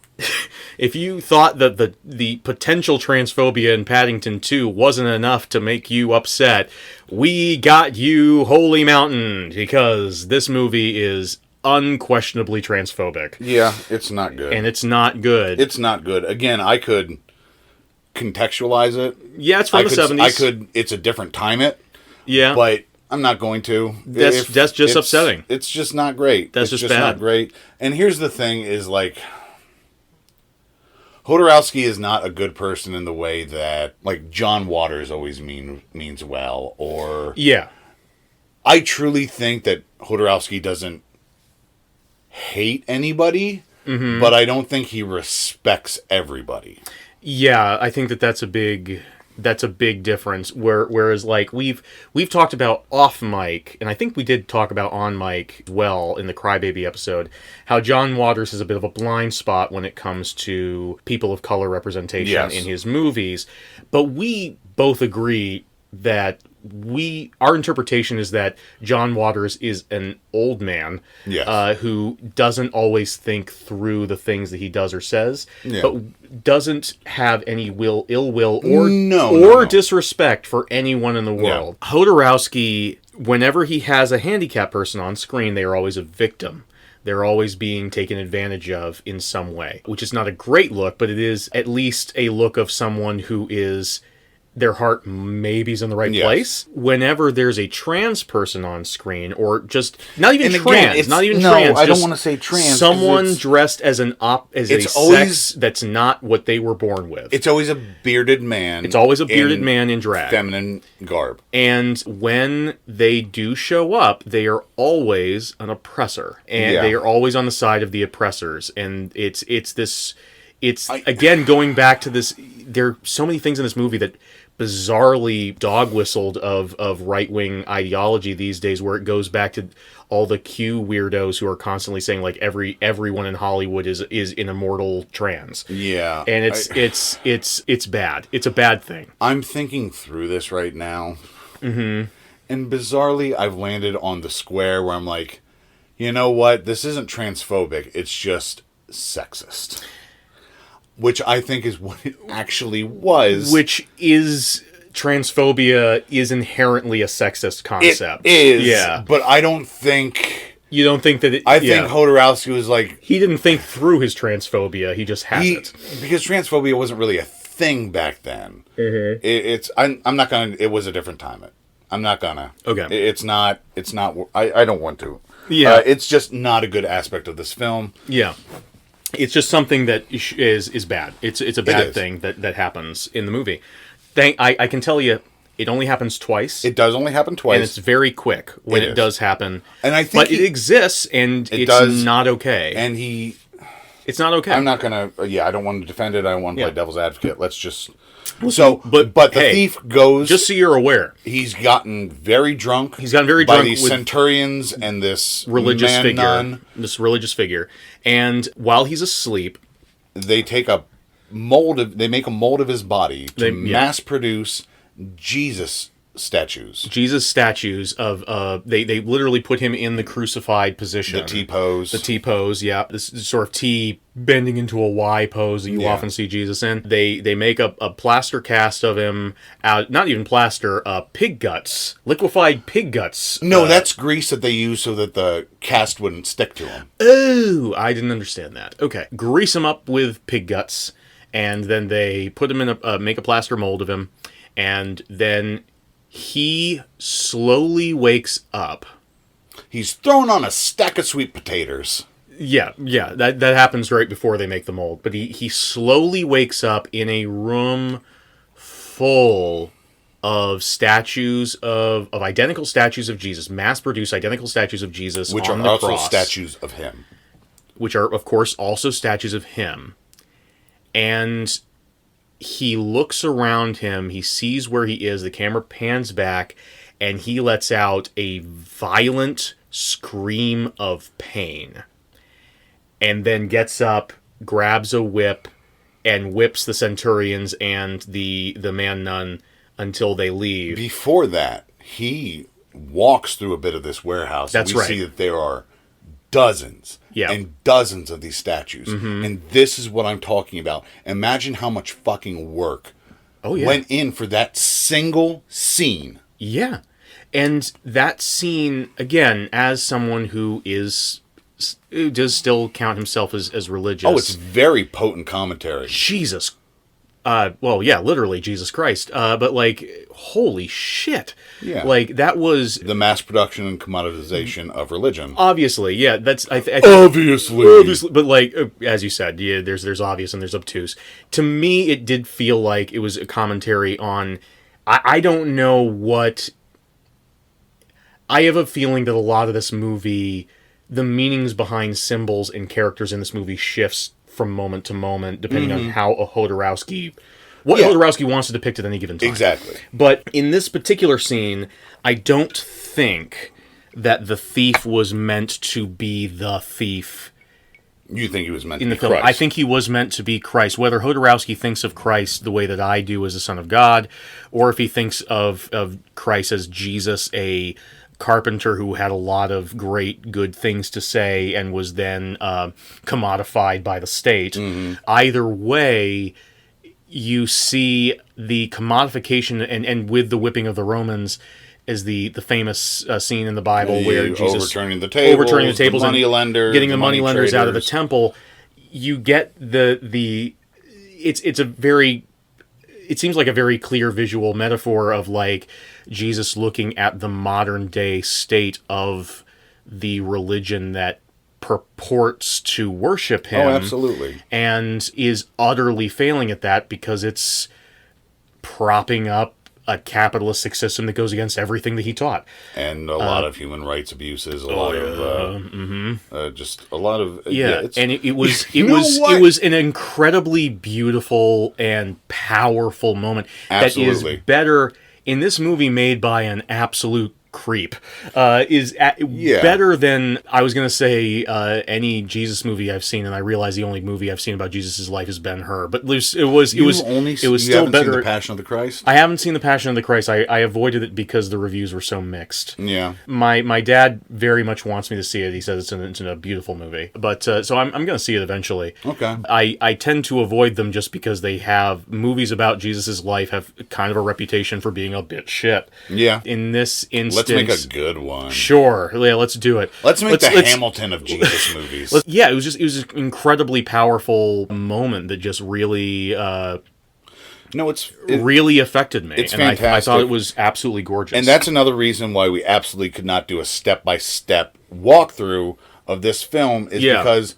If you thought that the potential transphobia in Paddington 2 wasn't enough to make you upset, we got you Holy Mountain, because this movie is unquestionably transphobic. Yeah, it's not good. And it's not good. It's not good. Again, I could contextualize it. Yeah, it's from the 70s. It's a different time yeah. But I'm not going to. That's just upsetting. It's just not great. That's it's just bad. Not great. And here's the thing is, like, Jodorowsky is not a good person in the way that, like, John Waters always means well, or... Yeah. I truly think that Jodorowsky doesn't hate anybody, but I don't think he respects everybody. Yeah, I think that's a big difference. Whereas, like, we've talked about off mic, and I think we did talk about on mic well in the Crybaby episode, how John Waters has a bit of a blind spot when it comes to people of color representation in his movies. But we both agree that our interpretation is that John Waters is an old man who doesn't always think through the things that he does or says, but doesn't have any ill will or disrespect for anyone in the world. Yeah. Jodorowsky, whenever he has a handicapped person on screen, they are always a victim. They're always being taken advantage of in some way, which is not a great look, but it is at least a look of someone who is... their heart maybe is in the right place. Whenever there's a trans person on screen, or just not even trans, I don't want to say trans. Someone dressed as a sex that's not what they were born with. It's always a bearded man. It's always a bearded man in drag, feminine garb. And when they do show up, they are always an oppressor, and they are always on the side of the oppressors. And it's again going back to this. There are so many things in this movie that bizarrely dog-whistled of right-wing ideology these days, where it goes back to all the Q weirdos who are constantly saying, like, everyone in Hollywood is an immortal trans. Yeah. And it's bad. It's a bad thing. I'm thinking through this right now. Mm-hmm. And bizarrely, I've landed on the square where I'm like, you know what? This isn't transphobic. It's just sexist. Which I think is what it actually was. Which is... transphobia is inherently a sexist concept. It is. Yeah. But I don't think... You don't think that it... I think Jodorowsky was like... He didn't think through his transphobia. He just has it. Because transphobia wasn't really a thing back then. Mm-hmm. I'm not gonna... It was a different time. I'm not gonna. Okay. It's not... I don't want to. Yeah. It's just not a good aspect of this film. Yeah. It's just something that is bad. It's a bad thing that happens in the movie. I can tell you, it only happens twice. It does only happen twice. And it's very quick when it does happen. And I think but it exists, and it's not okay. And it's not okay. I'm not going to... I don't want to defend it. I don't want to play devil's advocate. Let's just... But the thief goes... Just so you're aware. He's gotten very drunk. By these centurions and this religious figure. Nun. This religious figure. And while he's asleep... They take they make a mold of his body to mass produce Jesus statues of they literally put him in the crucified position. The T-pose. The T-pose, yeah. This sort of T bending into a Y pose that you often see Jesus in. They make a plaster cast of him out, not even plaster, pig guts. Liquefied pig guts. No, that's grease that they use so that the cast wouldn't stick to him. Oh, I didn't understand that. Okay. Grease him up with pig guts, and then they put him in make a plaster mold of him, and then he slowly wakes up. He's thrown on a stack of sweet potatoes. Yeah, that happens right before they make the mold. But he slowly wakes up in a room full of statues of identical statues of Jesus, mass-produced identical statues of Jesus, which on are the also cross, statues of him. which are, of course, also statues of him. And he looks around him, he sees where he is, the camera pans back, and he lets out a violent scream of pain. And then gets up, grabs a whip, and whips the centurions and the man nun until they leave. Before that, he walks through a bit of this warehouse. That's and we right. see that there are dozens and dozens of these statues. Mm-hmm. And this is what I'm talking about. Imagine how much fucking work went in for that single scene. Yeah. And that scene, again, as someone who does still count himself as religious. Oh, it's very potent commentary. Jesus. Well, yeah, literally Jesus Christ. But like, holy shit. Yeah. Like, that was... The mass production and commoditization of religion. Obviously, yeah. That's Obviously. But like, as you said, yeah, there's obvious and there's obtuse. To me, it did feel like it was a commentary on... I don't know what... I have a feeling that a lot of this movie... The meanings behind symbols and characters in this movie shifts from moment to moment, depending on how Jodorowsky wants to depict at any given time. Exactly. But in this particular scene, I don't think that the thief was meant to be the thief. You think he was meant in to the be film? Christ? I think he was meant to be Christ. Whether Jodorowsky thinks of Christ the way that I do as the Son of God, or if he thinks of Christ as Jesus, a carpenter who had a lot of great good things to say and was then commodified by the state. Mm-hmm. Either way, you see the commodification and with the whipping of the Romans is the famous scene in the Bible where Jesus overturning the tables, the money lenders, getting the money lenders out of the temple. You get it seems like a very clear visual metaphor of like Jesus looking at the modern day state of the religion that purports to worship him. Oh, absolutely. And is utterly failing at that because it's propping up a capitalistic system that goes against everything that he taught. And a lot of human rights abuses, just a lot of... and it was an incredibly beautiful and powerful moment. Absolutely. That is better in this movie made by an absolute creep. Better than, I was going to say, any Jesus movie I've seen, and I realize the only movie I've seen about Jesus' life is Ben-Hur. But it was still better. Seen The Passion of the Christ? I haven't seen The Passion of the Christ. I avoided it because the reviews were so mixed. Yeah. My dad very much wants me to see it. He says it's a beautiful movie. But so I'm going to see it eventually. Okay. I tend to avoid them just because they have movies about Jesus' life have kind of a reputation for being a bit shit. Yeah. In this instance, let's make a good one. Sure, yeah, let's do it. Let's make the Hamilton of Jesus movies. Yeah, it was an incredibly powerful moment that just really, really affected me. It's and fantastic. I thought it was absolutely gorgeous. And that's another reason why we absolutely could not do a step-by-step walkthrough of this film is because,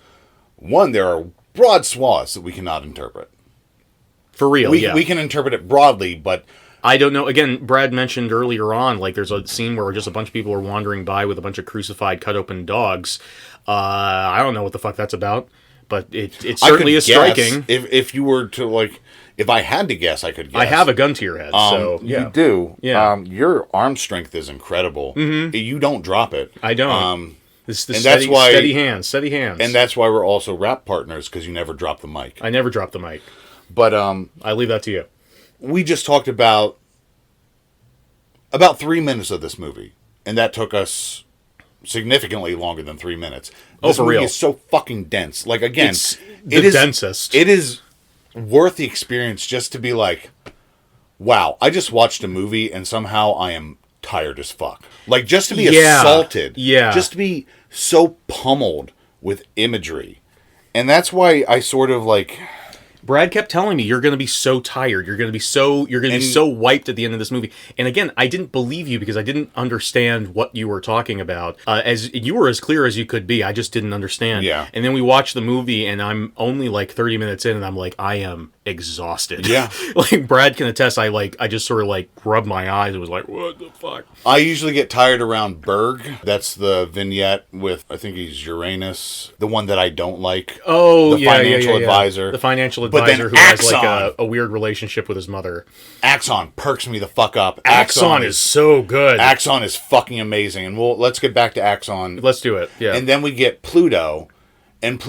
one, there are broad swaths that we cannot interpret. For real, we can interpret it broadly, but... I don't know. Again, Brad mentioned earlier on, like, there's a scene where just a bunch of people are wandering by with a bunch of crucified, cut-open dogs. I don't know what the fuck that's about, but it certainly is striking. If you were to, like... If I had to guess, I could guess. I have a gun to your head, so... Yeah. You do. Yeah. Your arm strength is incredible. Mm-hmm. You don't drop it. I don't. Steady hands. And that's why we're also rap partners, because you never drop the mic. I never drop the mic. But, I leave that to you. We just talked about about 3 minutes of this movie, and that took us significantly longer than 3 minutes. This for movie real. is so fucking dense. Like, again, It's the densest. It is worth the experience just to be like, wow, I just watched a movie and somehow I am tired as fuck. Like, just to be assaulted. Yeah. Just to be so pummeled with imagery. And that's why I sort of like... Brad kept telling me, you're going to be so tired. You're going to be so wiped at the end of this movie. And again, I didn't believe you because I didn't understand what you were talking about. As you were as clear as you could be. I just didn't understand. Yeah. And then we watched the movie and I'm only like 30 minutes in and I'm like, I am exhausted. Yeah. Like Brad can attest, I just sort of like rubbed my eyes and was like, what the fuck? I usually get tired around Berg. That's the vignette with, I think he's Uranus, the one that I don't like. Oh, the financial advisor. The financial But then advisor who has like Axon. a weird relationship with his mother. Axon perks me the fuck up. Axon is so good. Axon is fucking amazing. And let's get back to Axon. Let's do it. Yeah. And then we get Pluto. And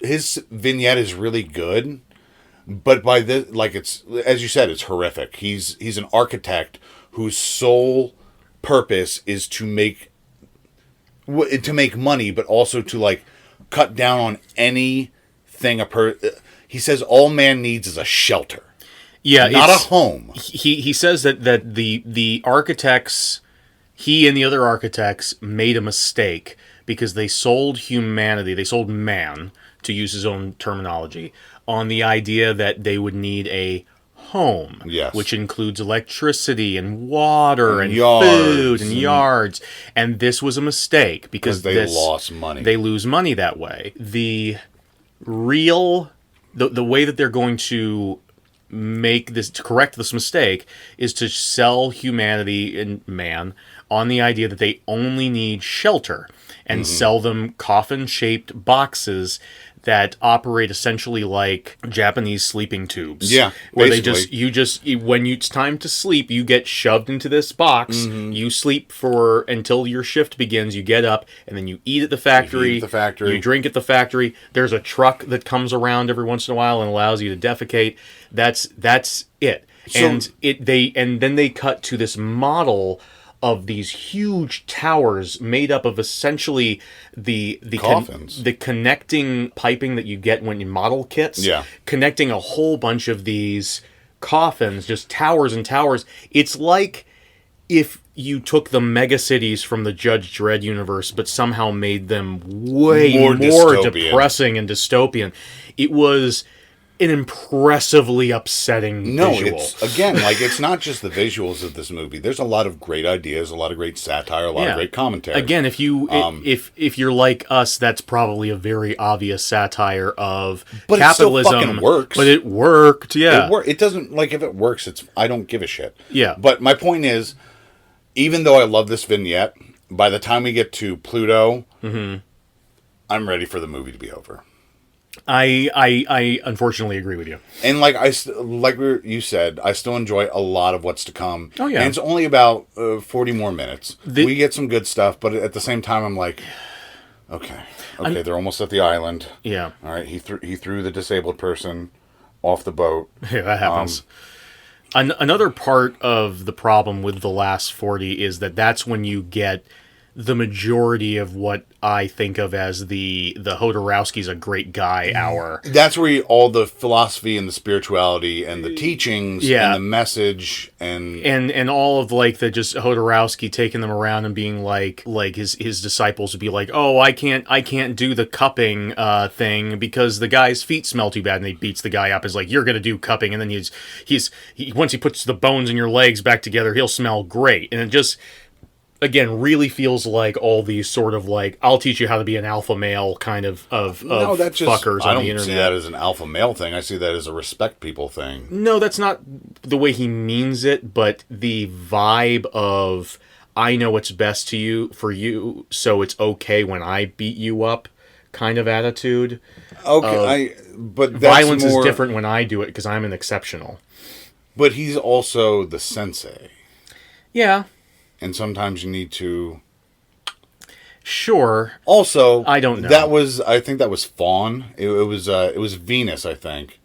his vignette is really good. But by this, like, it's, as you said, it's horrific. He's an architect whose sole purpose is to make money, but also to, like, cut down on anything he says all man needs is a shelter. Yeah, not a home. He says that the architects, he and the other architects made a mistake because they sold humanity, they sold man, to use his own terminology, on the idea that they would need a home, yes, which includes electricity and water and yards, food and yards. And this was a mistake because they lost money. They lose money that way. The way that they're going to to correct this mistake is to sell humanity and man on the idea that they only need shelter and sell them coffin-shaped boxes that operate essentially like Japanese sleeping tubes. Yeah, where basically. when it's time to sleep, you get shoved into this box. You sleep until your shift begins. You get up and then you eat at the factory. You drink at the factory. There's a truck that comes around every once in a while and allows you to defecate. That's it. So, and then they cut to this model of these huge towers made up of essentially the coffins, the connecting piping that you get when you model kits. Yeah, connecting a whole bunch of these coffins, just towers and towers. It's like if you took the megacities from the Judge Dredd universe, but somehow made them way more depressing and dystopian. It was an impressively upsetting visual. It's not just the visuals of this movie. There's a lot of great ideas, a lot of great satire, a lot of great commentary. Again, if you're like us, that's probably a very obvious satire of capitalism. It still fucking works. But it worked, yeah. It doesn't, like, if it works, I don't give a shit. Yeah. But my point is, even though I love this vignette, by the time we get to Pluto, I'm ready for the movie to be over. I unfortunately agree with you. And you said, I still enjoy a lot of what's to come. Oh yeah, and it's only about 40 more minutes. We get some good stuff, but at the same time, I'm like, okay, they're almost at the island. Yeah. All right, he threw the disabled person off the boat. Yeah, that happens. Another part of the problem with the last 40 is that's when you get the majority of what I think of as the Jodorowsky's a great guy hour. That's where all the philosophy and the spirituality and the teachings and the message and all of like the just Jodorowsky taking them around and being like his disciples would be like, oh, I can't do the cupping thing because the guy's feet smell too bad, and he beats the guy up. Is like, you're gonna do cupping, and then he's once he puts the bones in your legs back together, he'll smell great, and it just, again, really feels like all these sort of like, I'll teach you how to be an alpha male kind of fuckers on the internet. I don't see that as an alpha male thing. I see that as a respect people thing. No, that's not the way he means it, but the vibe of, I know what's best for you, so it's okay when I beat you up kind of attitude. Okay, but that's violence is different when I do it because I'm an exceptional. But he's also the sensei. Yeah. And sometimes you need to... Sure. Also, I don't know. I think that was Fawn. It was Venus, I think.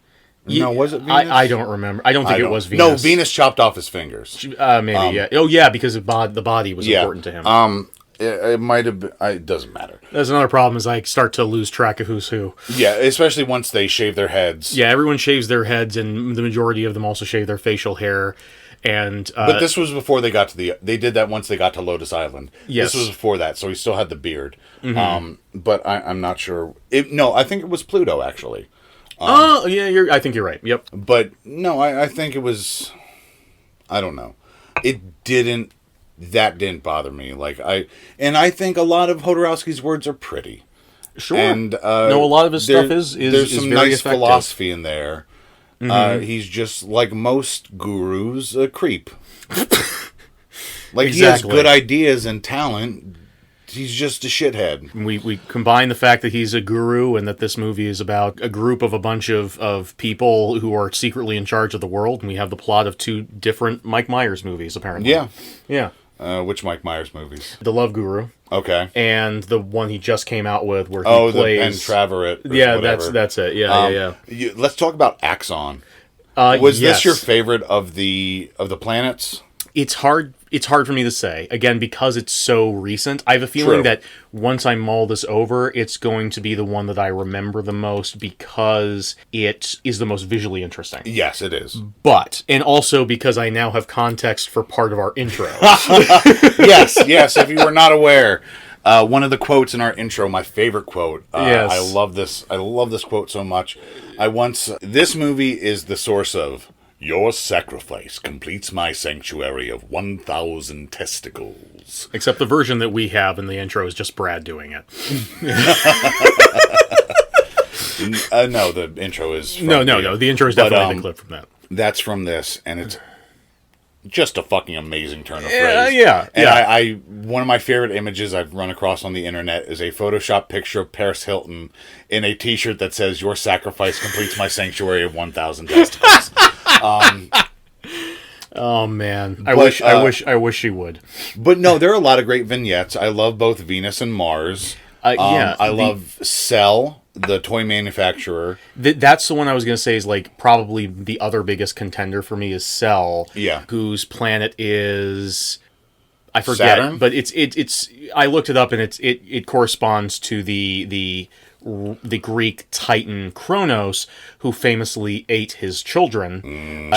No, was it Venus? I don't remember. I don't think it was Venus. No, Venus chopped off his fingers. Maybe, yeah. Oh, yeah, because the body was important to him. It might have been... It doesn't matter. That's another problem, is I start to lose track of who's who. Yeah, especially once they shave their heads. Yeah, everyone shaves their heads, and the majority of them also shave their facial hair. And but this was before they got to they did that once they got to Lotus Island. Yes. This was before that, so he still had the beard. But I'm not sure. No, I think it was Pluto, actually. Yeah, I think you're right. Yep. But no, I think it was... I don't know. That didn't bother me. And I think a lot of Jodorowsky's words are pretty. Sure. And no, a lot of his stuff is there's some very nice effective. philosophy in there. He's just, like most gurus, a creep. He has good ideas and talent. He's just a shithead. We combine the fact that he's a guru and that this movie is about a group of a bunch of people who are secretly in charge of the world, and we have the plot of 2 different Mike Myers movies, apparently. Yeah. Yeah. Which Mike Myers movies? The Love Guru. Okay. And the one he just came out with where he plays... the Penn Traverett. Yeah, that's it. Yeah. Let's talk about Axon. Was yes. this your favorite of the planets? It's hard for me to say, again, because it's so recent. I have a feeling that once I mull this over, it's going to be the one that I remember the most because it is the most visually interesting. Yes, it is. And also because I now have context for part of our intro. Yes, if you were not aware, one of the quotes in our intro, my favorite quote. Yes. I love this quote so much. This movie is the source of... Your sacrifice completes my sanctuary of 1,000 testicles. Except the version that we have in the intro is just Brad doing it. No, the intro is from No. The intro is definitely the clip from that. That's from this, and it's just a fucking amazing turn of phrase. Yeah. And I one of my favorite images I've run across on the internet is a Photoshop picture of Paris Hilton in a t-shirt that says, "Your sacrifice completes my sanctuary of 1,000 testicles." Oh man, I wish she would. But no, there are a lot of great vignettes. I love both Venus and Mars. I love Cell, the toy manufacturer. That's the one I was going to say is probably the other biggest contender for me is Cell. Yeah. Whose planet is... I forget, Saturn? but it's I looked it up and it corresponds to the Greek Titan Kronos, who famously ate his children.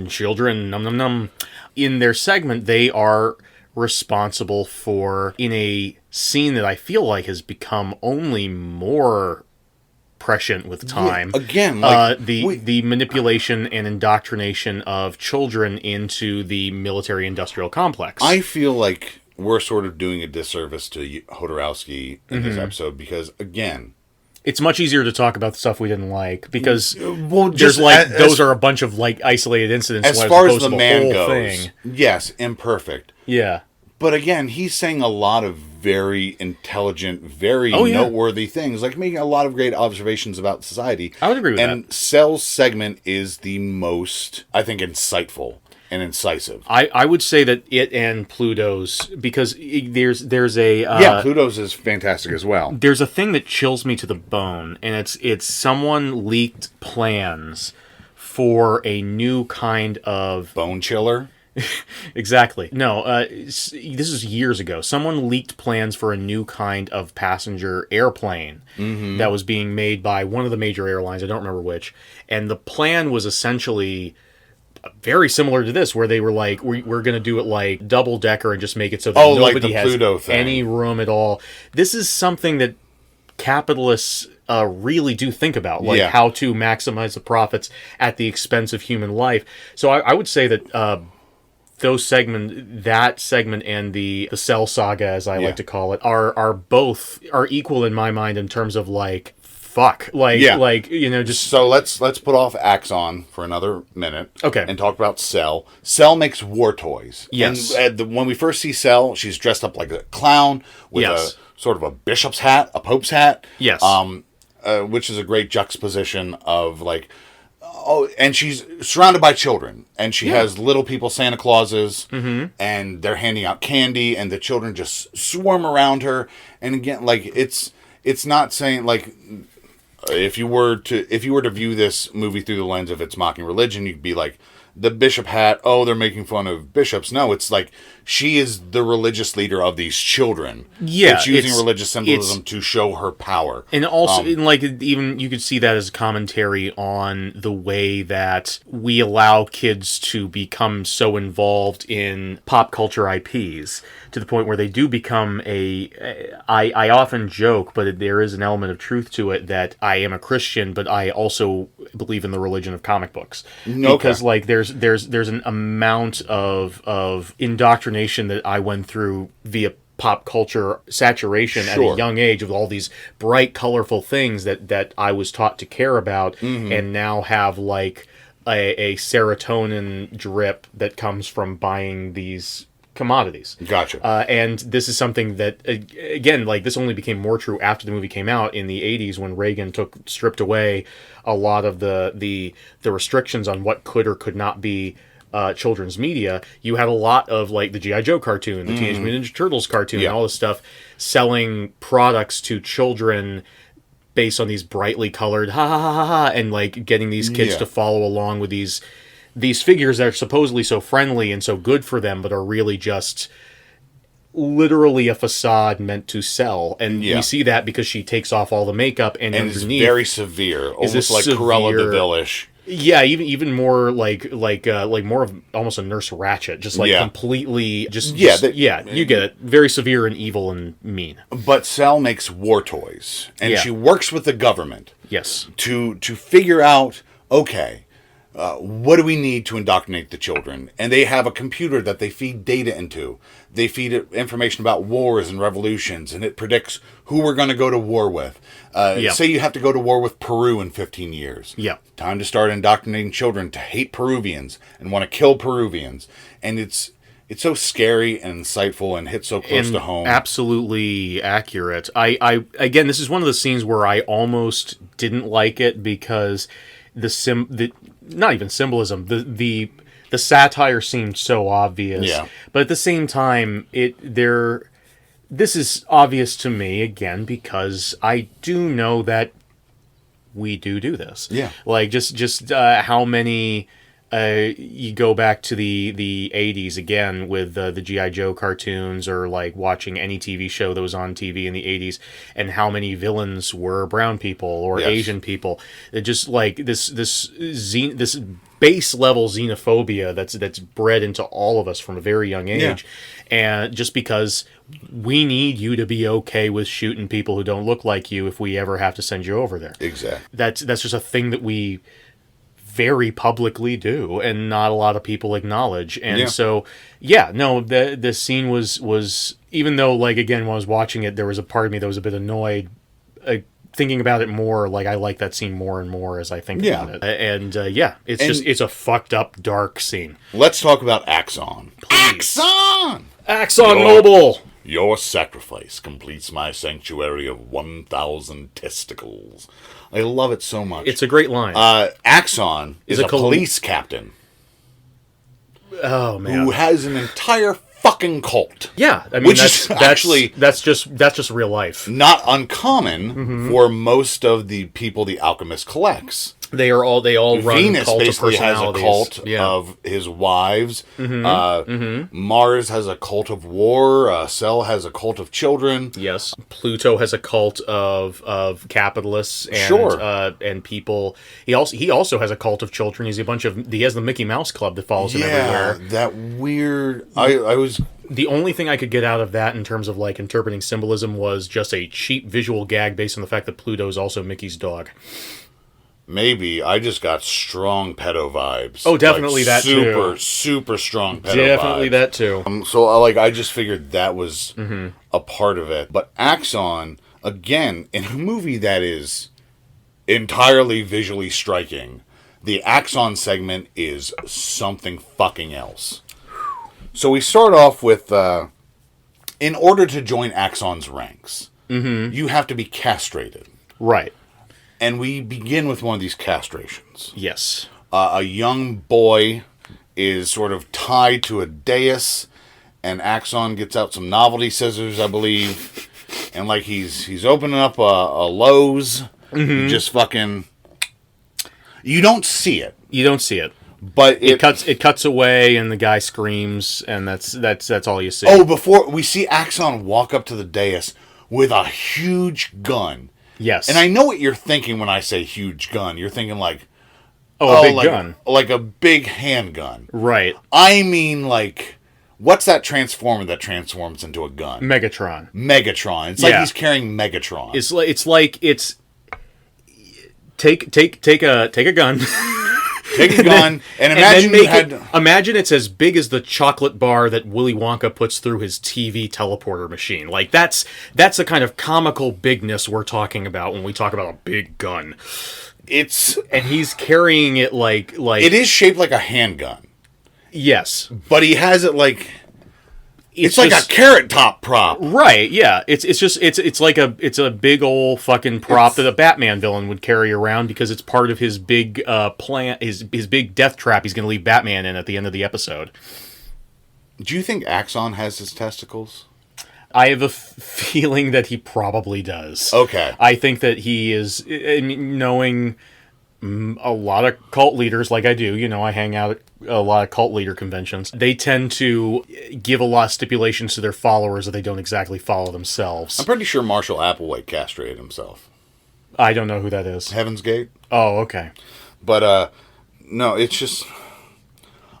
Children, num num num. In their segment, they are responsible for, in a scene that I feel like has become only more prescient with time. Yeah, again, the manipulation and indoctrination of children into the military-industrial complex. I feel like we're sort of doing a disservice to Jodorowsky in this episode because, again... It's much easier to talk about the stuff we didn't like because those are a bunch of isolated incidents. As far as the man goes, yes, imperfect. Yeah. But again, he's saying a lot of very intelligent, very noteworthy things, making a lot of great observations about society. I would agree with that. And Cell's segment is the most, I think, insightful and incisive. I would say that it and Pluto's, because there's a... Pluto's is fantastic as well. There's a thing that chills me to the bone, and it's someone leaked plans for a new kind of... Bone chiller? Exactly. No, this is years ago. Someone leaked plans for a new kind of passenger airplane that was being made by one of the major airlines. I don't remember which. And the plan was essentially very similar to this, where they were we're going to do it double decker and just make it so that nobody has Pluto thing. Any room at all. This is something that capitalists really do think about, how to maximize the profits at the expense of human life. So I would say that that segment and the Cell saga, as I like to call it, are equal in my mind in terms of fuck. Just... So let's put off Axon for another minute. Okay. And talk about Cell. Cell makes war toys. Yes. And when we first see Cell, she's dressed up like a clown with a sort of a bishop's hat, a pope's hat. Yes. Which is a great juxtaposition of and she's surrounded by children, and she has little people, Santa Clauses, and they're handing out candy, and the children just swarm around her. And again, it's not saying If you were to view this movie through the lens of its mocking religion, you'd be like, the bishop hat, oh, they're making fun of bishops. No, it's like she is the religious leader of these children. Yeah, it's using religious symbolism to show her power. And also, even you could see that as a commentary on the way that we allow kids to become so involved in pop culture IPs to the point where they do become I often joke, but there is an element of truth to it, that I am a Christian, but I also believe in the religion of comic books. Okay. Because like there's an amount of indoctrination that I went through via pop culture saturation at a young age, with all these bright, colorful things that I was taught to care about, and now have like a serotonin drip that comes from buying these commodities. Gotcha. And this is something that, again, like this only became more true after the movie came out in the 80s, when Reagan stripped away a lot of the restrictions on what could or could not be children's media. You had a lot of like the G.I. Joe cartoon, the Teenage Mutant Ninja Turtles cartoon, and all this stuff selling products to children based on these brightly colored ha ha ha ha, and like getting these kids to follow along with these figures that are supposedly so friendly and so good for them, but are really just literally a facade meant to sell. And we see that because she takes off all the makeup, and underneath it's very severe, almost like Cruella de Vil-ish. Yeah, even more like more of almost a Nurse Ratched, just like completely you get it, very severe and evil and mean. But Sal makes war toys, and she works with the government. Yes, to figure out, okay, what do we need to indoctrinate the children? And they have a computer that they feed data into. They feed it information about wars and revolutions, and it predicts who we're going to go to war with. Say you have to go to war with Peru in 15 years. Yeah. Time to start indoctrinating children to hate Peruvians and want to kill Peruvians. And it's so scary and insightful and hits so close to home. Absolutely accurate. I again, this is one of the scenes where I almost didn't like it because not even symbolism, the satire seemed so obvious. Yeah. But at the same time, this is obvious to me, again, because I do know that we do this. Yeah. Like, just how many... you go back to the 80s again with the G.I. Joe cartoons, or like watching any TV show that was on TV in the 80s, and how many villains were brown people or Asian people. It just like this base level xenophobia that's bred into all of us from a very young age. And just because we need you to be okay with shooting people who don't look like you if we ever have to send you over there. Exactly. That's just a thing that we very publicly do, and not a lot of people acknowledge. And so, the scene was, even though, like, again, when I was watching it, there was a part of me that was a bit annoyed, thinking about it more, like, I like that scene more and more as I think about it. And, it's a fucked up, dark scene. Let's talk about Axon. Please. Axon! Axon Mobile! Your sacrifice completes my sanctuary of 1,000 testicles. I love it so much. It's a great line. Axon is a police captain. Oh, man. Who has an entire fucking cult. Yeah, I mean, that's just real life. Not uncommon for most of the people the Alchemist collects. They all run Venus cult basically of has a cult of his wives. Mars has a cult of war. Cell has a cult of children. Yes. Pluto has a cult of capitalists and and people. He also has a cult of children. He has the Mickey Mouse Club that follows him everywhere. That weird. I was. The only thing I could get out of that in terms of like interpreting symbolism was just a cheap visual gag based on the fact that Pluto is also Mickey's dog. Maybe. I just got strong pedo vibes. Oh, definitely that too. Super strong pedo vibes. Definitely that too. I just figured that was a part of it. But Axon, again, in a movie that is entirely visually striking, the Axon segment is something fucking else. So we start off with, in order to join Axon's ranks, you have to be castrated. Right. And we begin with one of these castrations. Yes. A young boy is sort of tied to a dais, and Axon gets out some novelty scissors, I believe, and like he's opening up a Lowe's, You just fucking... You don't see it. You don't see it. But it cuts away, and the guy screams, and that's all you see. Oh, before we see Axon walk up to the dais with a huge gun. Yes. And I know what you're thinking when I say huge gun. You're thinking like... a big gun. Like a big handgun. Right. I mean, like... What's that transformer that transforms into a gun? Megatron. It's like he's carrying Megatron. It's like take a gun. Take a gun and imagine it's as big as the chocolate bar that Willy Wonka puts through his TV teleporter machine. Like that's the kind of comical bigness we're talking about when we talk about a big gun. And he's carrying it like it is shaped like a handgun. Yes, but he has it like it's like a carrot top prop. Right, yeah. It's like a big old fucking prop that a Batman villain would carry around because it's part of his big plan, his big death trap he's going to leave Batman in at the end of the episode. Do you think Axon has his testicles? I have a feeling that he probably does. Okay. I think that he is, knowing a lot of cult leaders, like I do, I hang out at a lot of cult leader conventions. They tend to give a lot of stipulations to their followers that they don't exactly follow themselves. I'm pretty sure Marshall Applewhite castrated himself. I don't know who that is. Heaven's Gate. Oh, okay. But, no, it's just...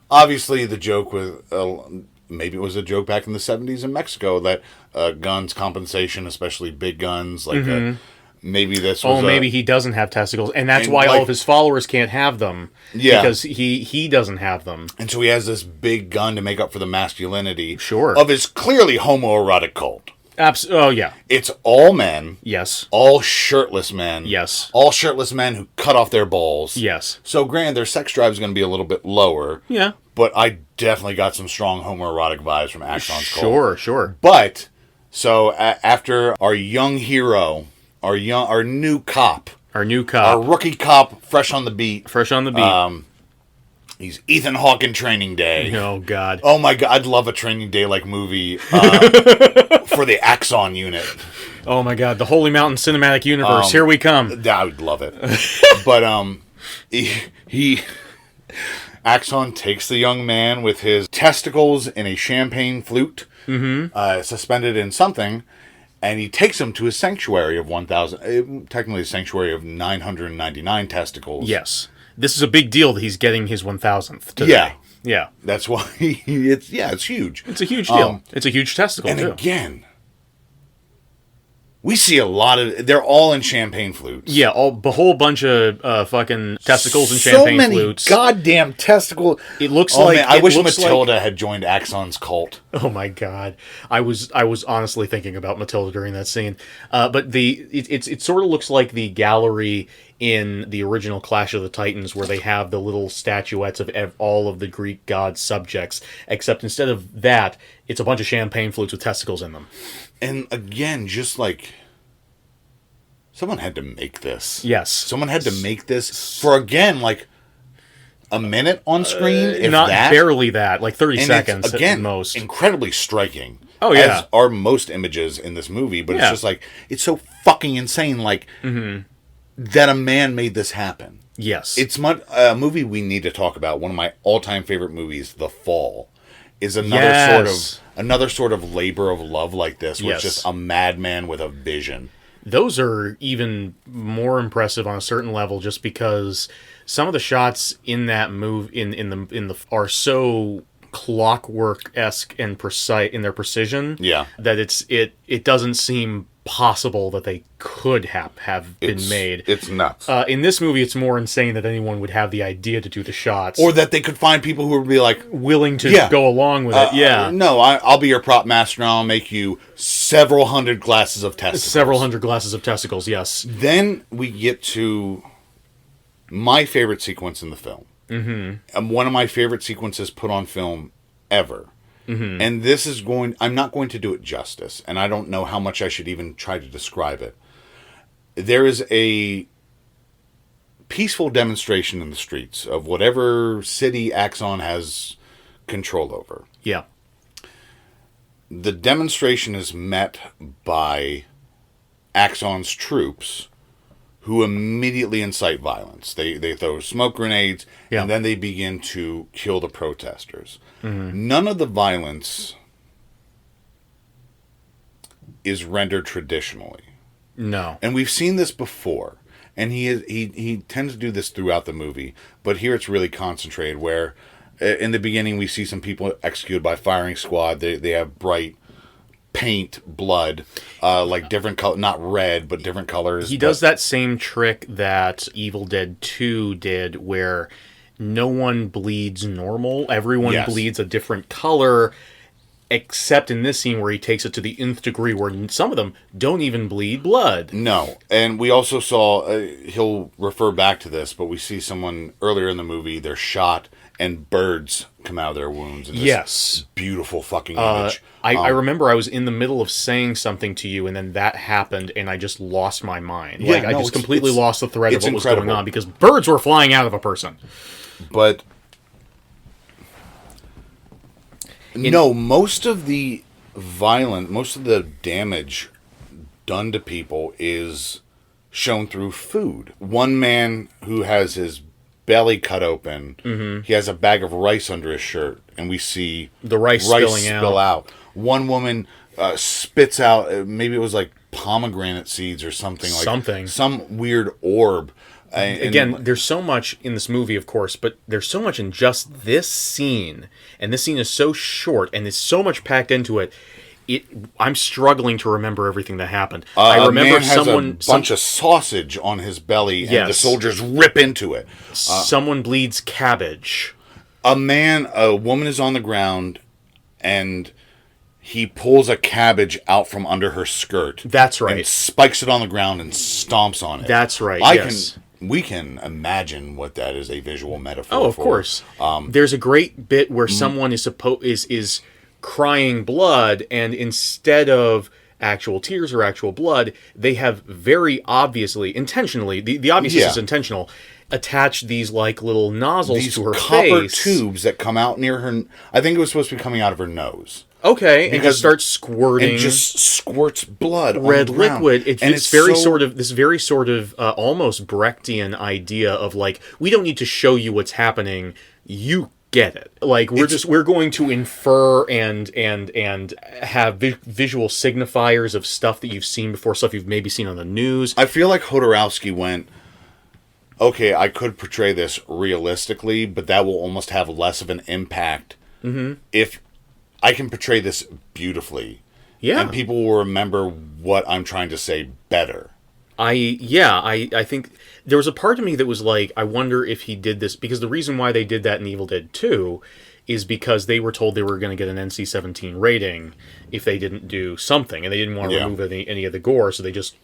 Obviously, the joke with... maybe it was a joke back in the 70s in Mexico that guns compensation, especially big guns, like... Maybe this was maybe he doesn't have testicles, and that's why all of his followers can't have them. Yeah. Because he doesn't have them. And so he has this big gun to make up for the masculinity sure. of his clearly homoerotic cult. Oh, yeah. It's all men. Yes. All shirtless men. Yes. All shirtless men who cut off their balls. Yes. So, granted, their sex drive is going to be a little bit lower. Yeah. But I definitely got some strong homoerotic vibes from Axon's cult. Sure. But, so, after our young hero... Our new cop. Our rookie cop, fresh on the beat. He's Ethan Hawke in Training Day. Oh, God. Oh, my God. I'd love a Training Day-like movie for the Axon unit. Oh, my God. The Holy Mountain Cinematic Universe. Here we come. I would love it. But Axon takes the young man with his testicles in a champagne flute, suspended in something, and he takes him to a sanctuary of 1,000, technically a sanctuary of 999 testicles. Yes. This is a big deal that he's getting his 1,000th today. Yeah. That's why it's huge. It's a huge deal. It's a huge testicle, and too. And again, we see a lot of... They're all in champagne flutes. Yeah, a whole bunch of fucking testicles and champagne flutes. So many goddamn testicles. It looks like... Man, I wish Matilda had joined Axon's cult. Oh my God. I was honestly thinking about Matilda during that scene. But it sort of looks like the gallery in the original Clash of the Titans where they have the little statuettes of all of the Greek gods' subjects. Except instead of that, it's a bunch of champagne flutes with testicles in them. And again, just like... Someone had to make this. Yes. Someone had to make this for, again, like a minute on screen, if not that. Barely that, like 30 and seconds it's, again, at most. Incredibly striking. Oh, yeah. As are most images in this movie, but it's just like, it's so fucking insane, like, that a man made this happen. Yes. It's a movie we need to talk about. One of my all-time favorite movies, The Fall, is another sort of labor of love like this, where it's just a madman with a vision. Those are even more impressive on a certain level, just because some of the shots in that are so clockwork-esque and precise in their precision. Yeah. That it doesn't seem possible that they could have been made. It's nuts. In this movie, it's more insane that anyone would have the idea to do the shots, or that they could find people who would be like willing to go along with it. Yeah. No, I'll be your prop master, and I'll make you several hundred glasses of testicles. Several hundred glasses of testicles. Yes. Then we get to my favorite sequence in the film. Mm-hmm. One of my favorite sequences put on film ever. Mm-hmm. And this is I'm not going to do it justice, and I don't know how much I should even try to describe it. There is a peaceful demonstration in the streets of whatever city Axon has control over. Yeah. The demonstration is met by Axon's troops, who immediately incite violence. They throw smoke grenades, and then they begin to kill the protesters. None of the violence is rendered traditionally. No. And we've seen this before. And he tends to do this throughout the movie. But here it's really concentrated, where in the beginning we see some people executed by firing squad. They have bright paint, blood, like different color, not red, but different colors. He does that same trick that Evil Dead 2 did, where no one bleeds normal. Everyone bleeds a different color, except in this scene where he takes it to the nth degree, where some of them don't even bleed blood. No. And we also saw, he'll refer back to this, but we see someone earlier in the movie, they're shot, and birds come out of their wounds. In this beautiful fucking image. I remember I was in the middle of saying something to you, and then that happened, and I just lost my mind. I just completely lost the thread of what was going on, because birds were flying out of a person. But most of the most of the damage done to people is shown through food. One man who has his belly cut open, he has a bag of rice under his shirt, and we see the rice spill out. One woman spits out, maybe it was like pomegranate seeds or something. Some weird orb. Again, there's so much in this movie, of course, but there's so much in just this scene, and this scene is so short, and there's so much packed into it. I'm struggling to remember everything that happened. I remember someone has a bunch of sausage on his belly, and the soldiers rip into it. Someone bleeds cabbage. A woman is on the ground, and he pulls a cabbage out from under her skirt. That's right. And spikes it on the ground and stomps on it. That's right. We can imagine what that is a visual metaphor. Oh, of course. There's a great bit where someone is crying blood, and instead of actual tears or actual blood, they have very obviously, intentionally, the obviousness is intentional, attached these like little nozzles to her face. These copper tubes that come out near her. I think it was supposed to be coming out of her nose. Okay, and just starts squirting. And just squirts blood red on the ground. Liquid. It's very sort of almost Brechtian idea of like, we don't need to show you what's happening. You get it. Like we're going to infer and have visual signifiers of stuff that you've seen before, stuff you've maybe seen on the news. I feel like Jodorowsky went, okay, I could portray this realistically, but that will almost have less of an impact if I can portray this beautifully. Yeah. And people will remember what I'm trying to say better. I think there was a part of me that was like, I wonder if he did this, because the reason why they did that in Evil Dead 2 is because they were told they were going to get an NC-17 rating if they didn't do something, and they didn't want to remove any of the gore, so they just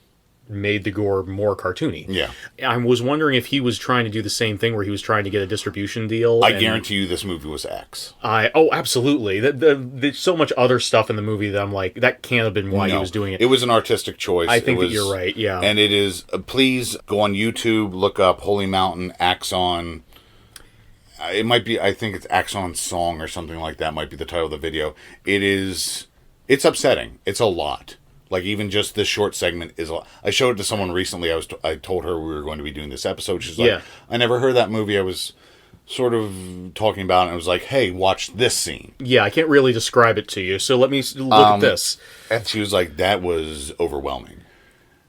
made the gore more cartoony. Yeah. I was wondering if he was trying to do the same thing, where he was trying to get a distribution deal. I guarantee you this movie was X. Absolutely. There's so much other stuff in the movie that I'm like, that can't have been why he was doing it. It was an artistic choice. I think that you're right, yeah. And it is, please go on YouTube, look up Holy Mountain Axon. It might be, I think it's Axon Song or something like that might be the title of the video. It's upsetting. It's a lot. Like, even just this short segment is... I showed it to someone recently. I told her we were going to be doing this episode. She's like, I never heard that movie. I was sort of talking about it, and I was like, hey, watch this scene. Yeah, I can't really describe it to you, so let me look at this. And she was like, that was overwhelming.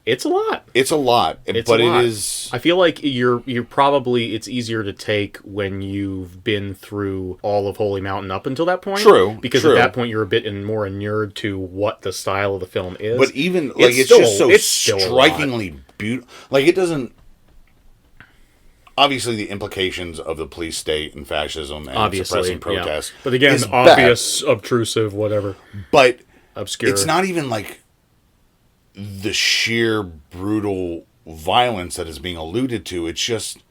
It's a lot. It's a lot. It is... I feel like you're probably... It's easier to take when you've been through all of Holy Mountain up until that point. True. Because at that point you're a bit more inured to what the style of the film is. But even... Like, it's just so strikingly beautiful. Like, it doesn't... Obviously, the implications of the police state and fascism and suppressing protests... But again, obvious, obtrusive, whatever. But... Obscure. It's not even like... the sheer brutal violence that is being alluded to. It's just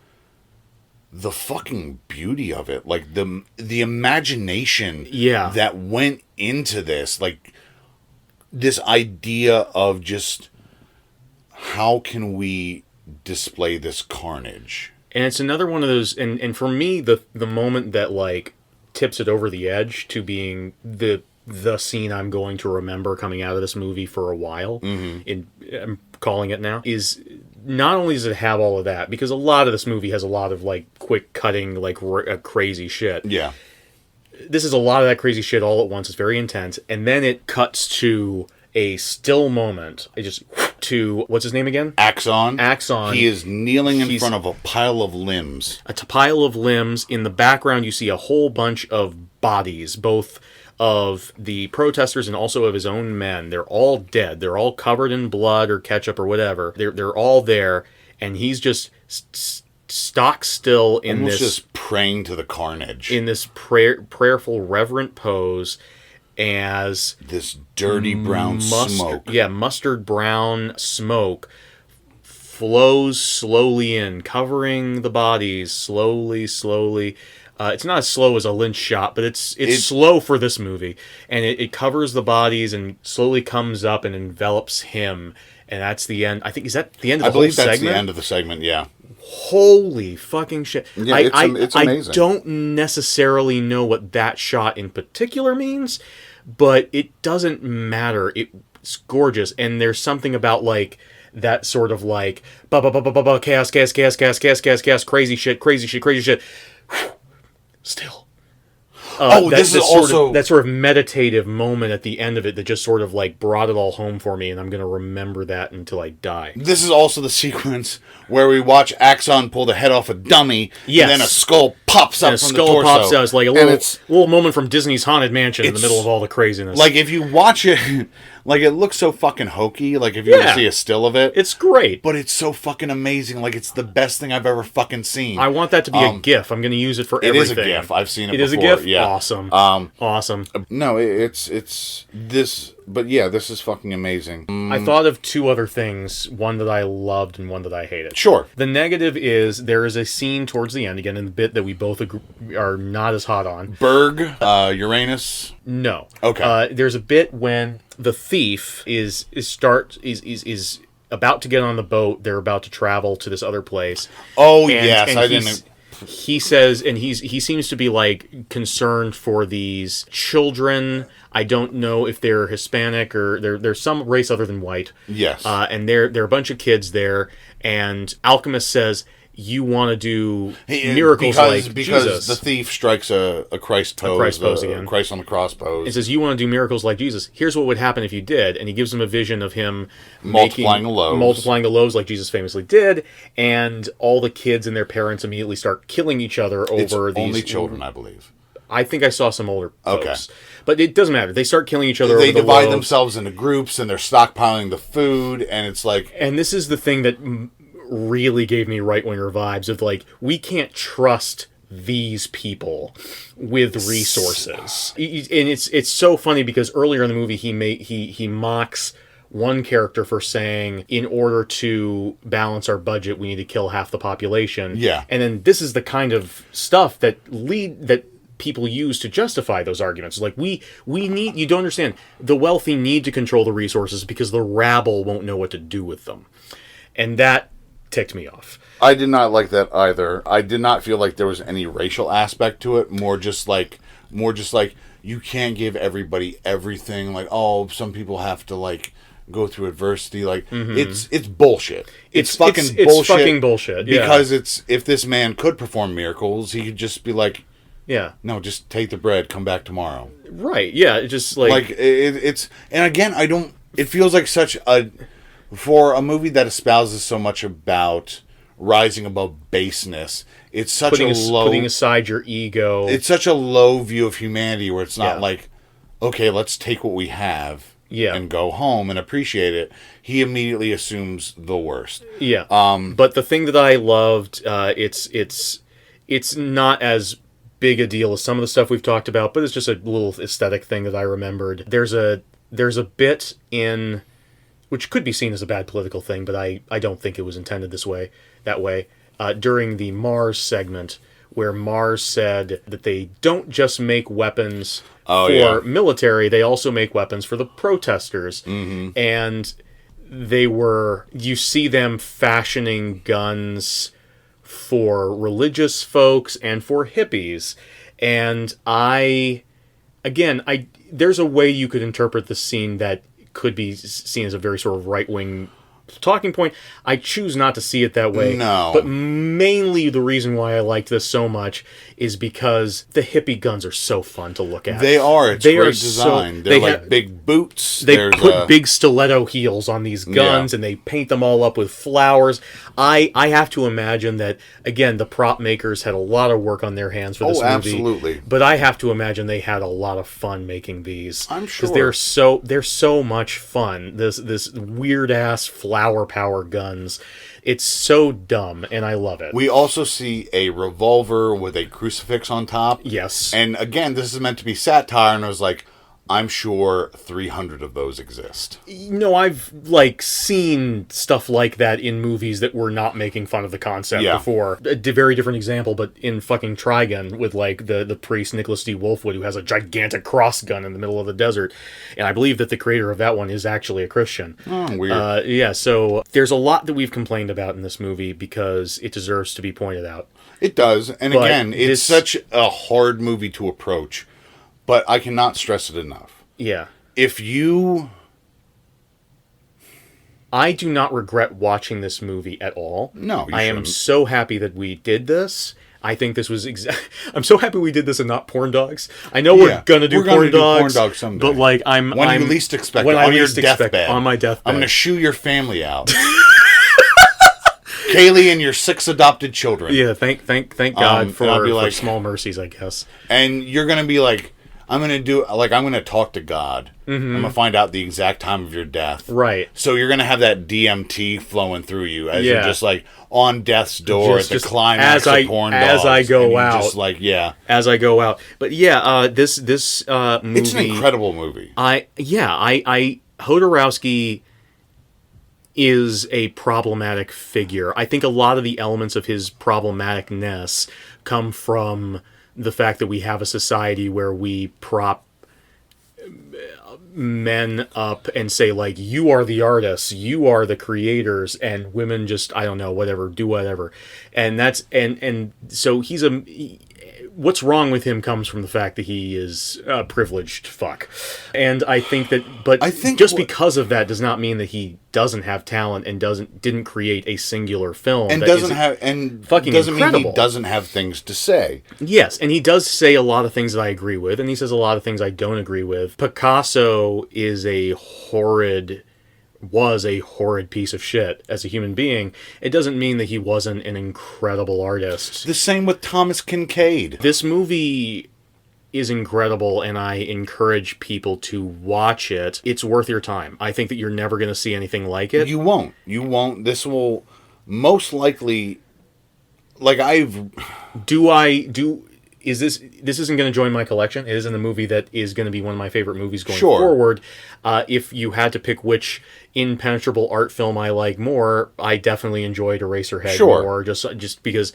the fucking beauty of it, like the imagination that went into this, like this idea of just how can we display this carnage. And it's another one of those, and for me, the moment that like tips it over the edge to being the scene I'm going to remember coming out of this movie for a while, I'm calling it now, is not only does it have all of that, because a lot of this movie has a lot of like quick cutting, like crazy shit. Yeah. This is a lot of that crazy shit all at once. It's very intense. And then it cuts to a still moment. It just to, what's his name again? Axon. Axon. He is kneeling in front of a pile of limbs. A pile of limbs. In the background, you see a whole bunch of bodies, both of the protesters and also of his own men. They're all dead. They're all covered in blood or ketchup or whatever. They're all there, and he's just stock still in almost this, just praying to the carnage, in this prayerful, reverent pose, as this dirty brown smoke. Yeah, mustard brown smoke flows slowly in, covering the bodies slowly. It's not as slow as a Lynch shot, but it's slow for this movie. And it covers the bodies and slowly comes up and envelops him. And that's the end. I think, is that the end of the whole segment? I believe that's the end of the segment, yeah. Holy fucking shit. Yeah, it's amazing. I don't necessarily know what that shot in particular means, but it doesn't matter. It's gorgeous. And there's something about, like, that sort of, like, chaos, crazy shit. Still. This is also that sort of meditative moment at the end of it that just sort of like brought it all home for me, and I'm going to remember that until I die. This is also the sequence where we watch Axon pull the head off a dummy, yes. and then a skull pops up from the torso. Pops out. It's like a little moment from Disney's Haunted Mansion in the middle of all the craziness. Like, if you watch it, like, it looks so fucking hokey, like, if you ever see a still of it. It's great. But it's so fucking amazing. Like, it's the best thing I've ever fucking seen. I want that to be a GIF. I'm going to use it for everything. It is a GIF. I've seen it before. It is a GIF? Yeah. Awesome. Awesome. No, it's this, but yeah, this is fucking amazing. I thought of two other things, one that I loved and one that I hated. Sure. The negative is there is a scene towards the end, again, in the bit that we both are not as hot on. Berg, Uranus? No. Okay. There's a bit when the thief is about to get on the boat. They're about to travel to this other place. Oh, yes, I didn't... He says, and he seems to be like concerned for these children. I don't know if they're Hispanic or they're some race other than white. Yes. And there are a bunch of kids there, and Alchemist says, you want to do miracles like because Jesus. The thief strikes a Christ pose. A Christ pose again. Christ on the cross pose. It says, you want to do miracles like Jesus. Here's what would happen if you did. And he gives them a vision of him multiplying the loaves like Jesus famously did. And all the kids and their parents immediately start killing each other over these... only children, I believe. I think I saw some older folks. But it doesn't matter. They start killing each other over the They divide loaves. themselves into groups, and they're stockpiling the food, and it's like... And this is the thing that really gave me right-winger vibes of, like, we can't trust these people with resources. And it's so funny because earlier in the movie he mocks one character for saying, in order to balance our budget, we need to kill half the population. Yeah. And then this is the kind of stuff that people use to justify those arguments. Like, we need, you don't understand, the wealthy need to control the resources because the rabble won't know what to do with them. And that ticked me off. I did not like that either. I did not feel like there was any racial aspect to it. More just like you can't give everybody everything. Like, oh, some people have to like go through adversity. Like, it's bullshit. It's fucking bullshit. Yeah. Because if this man could perform miracles, he could just be like, yeah, no, just take the bread, come back tomorrow. Right. Yeah. It just like it's and again, I don't. It feels like such a. For a movie that espouses so much about rising above baseness, it's such putting aside your ego. It's such a low view of humanity where it's not like, okay, let's take what we have and go home and appreciate it. He immediately assumes the worst. Yeah. But the thing that I loved, it's not as big a deal as some of the stuff we've talked about, but it's just a little aesthetic thing that I remembered. There's a bit in, which could be seen as a bad political thing, but I don't think it was intended that way, during the Mars segment, where Mars said that they don't just make weapons for military, they also make weapons for the protesters. Mm-hmm. And you see them fashioning guns for religious folks and for hippies. And there's a way you could interpret the scene that could be seen as a very sort of right-wing talking point. I choose not to see it that way. No. But mainly the reason why I liked this so much is because the hippie guns are so fun to look at. They are. It's they great are design. So, They're like big boots. They put big stiletto heels on these guns, and they paint them all up with flowers. I have to imagine that, again, the prop makers had a lot of work on their hands for this movie. Absolutely. But I have to imagine they had a lot of fun making these. I'm sure. Because they're so much fun. This weird ass flower power guns. It's so dumb, and I love it. We also see a revolver with a crucifix on top. Yes. And again, this is meant to be satire, and I was like, I'm sure 300 of those exist. No, I've seen stuff like that in movies that were not making fun of the concept before. A very different example, but in fucking Trigun with the priest Nicholas D. Wolfwood, who has a gigantic cross gun in the middle of the desert, and I believe that the creator of that one is actually a Christian. Oh, weird. Yeah, so there's a lot that we've complained about in this movie because it deserves to be pointed out. It does, and But again, it's such a hard movie to approach. But I cannot stress it enough. Yeah. I do not regret watching this movie at all. No, I am so happy that we did this. I think this was I'm so happy we did this and not Porn Dogs. I know we're gonna do Porn Dogs someday. but I'm when you least expect when it, I on your least expect deathbed. on my deathbed. I'm gonna shoo your family out. Kaylee and your 6 adopted children. Yeah, thank God for for small mercies, I guess. And you're gonna be like, I'm going to talk to God. Mm-hmm. I'm going to find out the exact time of your death. Right. So you're going to have that DMT flowing through you as you're just on death's door at the climax of Porn Dogs. As I go out. Just As I go out. But this movie. It's an incredible movie. Jodorowsky is a problematic figure. I think a lot of the elements of his problematicness come from the fact that we have a society where we prop men up and say, you are the artists, you are the creators, and women just, I don't know, whatever, do whatever. And that's, and so what's wrong with him comes from the fact that he is a privileged fuck. And I think that, because of that does not mean that he doesn't have talent and didn't create a singular film and doesn't mean he doesn't have things to say. Yes, and he does say a lot of things that I agree with, and he says a lot of things I don't agree with. Picasso was a horrid piece of shit as a human being. It doesn't mean that he wasn't an incredible artist. The same with Thomas Kincaid. This movie is incredible, and I encourage people to watch it. It's worth your time. I think that you're never going to see anything like it. You won't. This will most likely, this isn't going to join my collection. It isn't a movie that is going to be one of my favorite movies going forward. If you had to pick which impenetrable art film I like more, I definitely enjoyed Eraserhead more, just because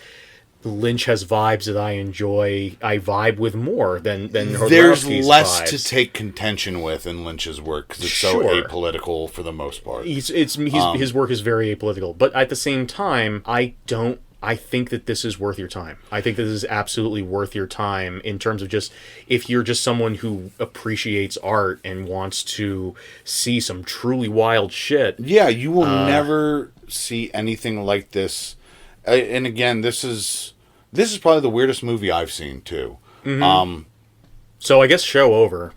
Lynch has vibes that I enjoy. I vibe with more than Jodorowsky's There's less vibes. to take contention with in Lynch's work because it's so apolitical for the most part. His work is very apolitical, but at the same time, I think that this is worth your time. I think this is absolutely worth your time in terms of just if you're just someone who appreciates art and wants to see some truly wild shit. Yeah, you will never see anything like this. And again, this is probably the weirdest movie I've seen too. Mm-hmm. So I guess show over.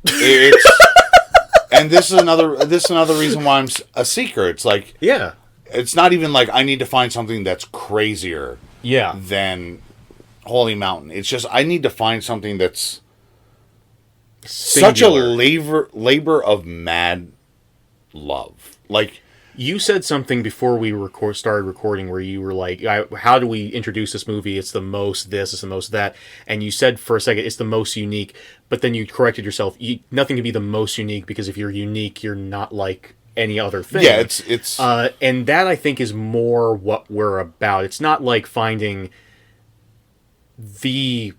And this is another reason why I'm a seeker. It's it's not even I need to find something that's crazier than Holy Mountain. It's just I need to find something that's such a labor of mad love. You said something before we started recording where you were like, how do we introduce this movie? It's the most this, it's the most that. And you said for a second, it's the most unique. But then you corrected yourself. Nothing can be the most unique because if you're unique, you're not like any other thing. Yeah, it's and that I think is more what we're about. It's not like finding the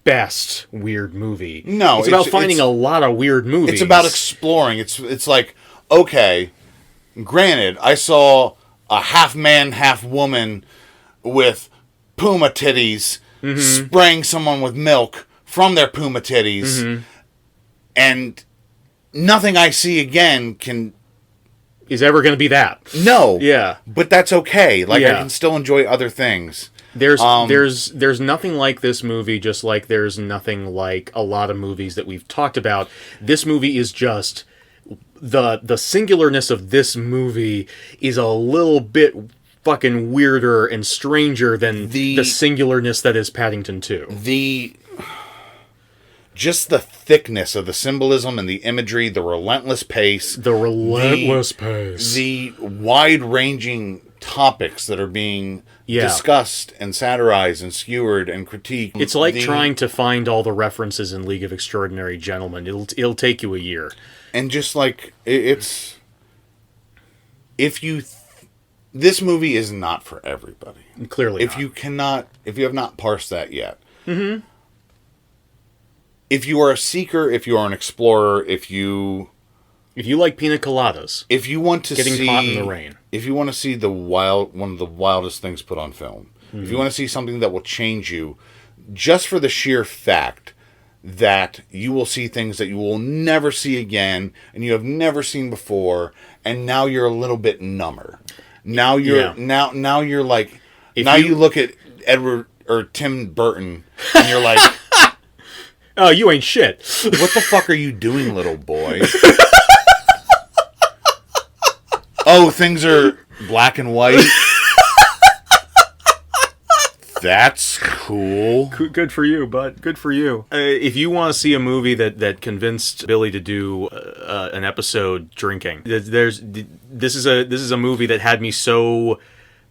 best weird movie. No, it's about finding a lot of weird movies. It's about exploring. It's like, okay, granted, I saw a half man, half woman with puma titties spraying someone with milk from their puma titties, and nothing I see again can is ever going to be that. No. Yeah. But that's okay. Like, I Yeah. can still enjoy other things. There's nothing like this movie, just like there's nothing like a lot of movies that we've talked about. This movie is just the singularness of this movie is a little bit fucking weirder and stranger than the singularness that is Paddington 2. Just the thickness of the symbolism and the imagery, the relentless pace, The wide-ranging topics that are being discussed and satirized and skewered and critiqued. It's like trying to find all the references in League of Extraordinary Gentlemen. It'll take you a year. And just like it's, this movie is not for everybody. Clearly, if you have not parsed that yet. Mm-hmm. If you are a seeker, if you are an explorer, if you like pina coladas, if you want to getting caught in the rain, if you want to see one of the wildest things put on film, if you want to see something that will change you, just for the sheer fact that you will see things that you will never see again and you have never seen before, and now you're a little bit number. Now you're now you're like you look at Edward or Tim Burton and you're like, oh, you ain't shit. What the fuck are you doing, little boy? Oh, things are black and white. That's cool. Good for you, bud. Good for you. If you want to see a movie that convinced Billy to do an episode drinking, this is a movie that had me so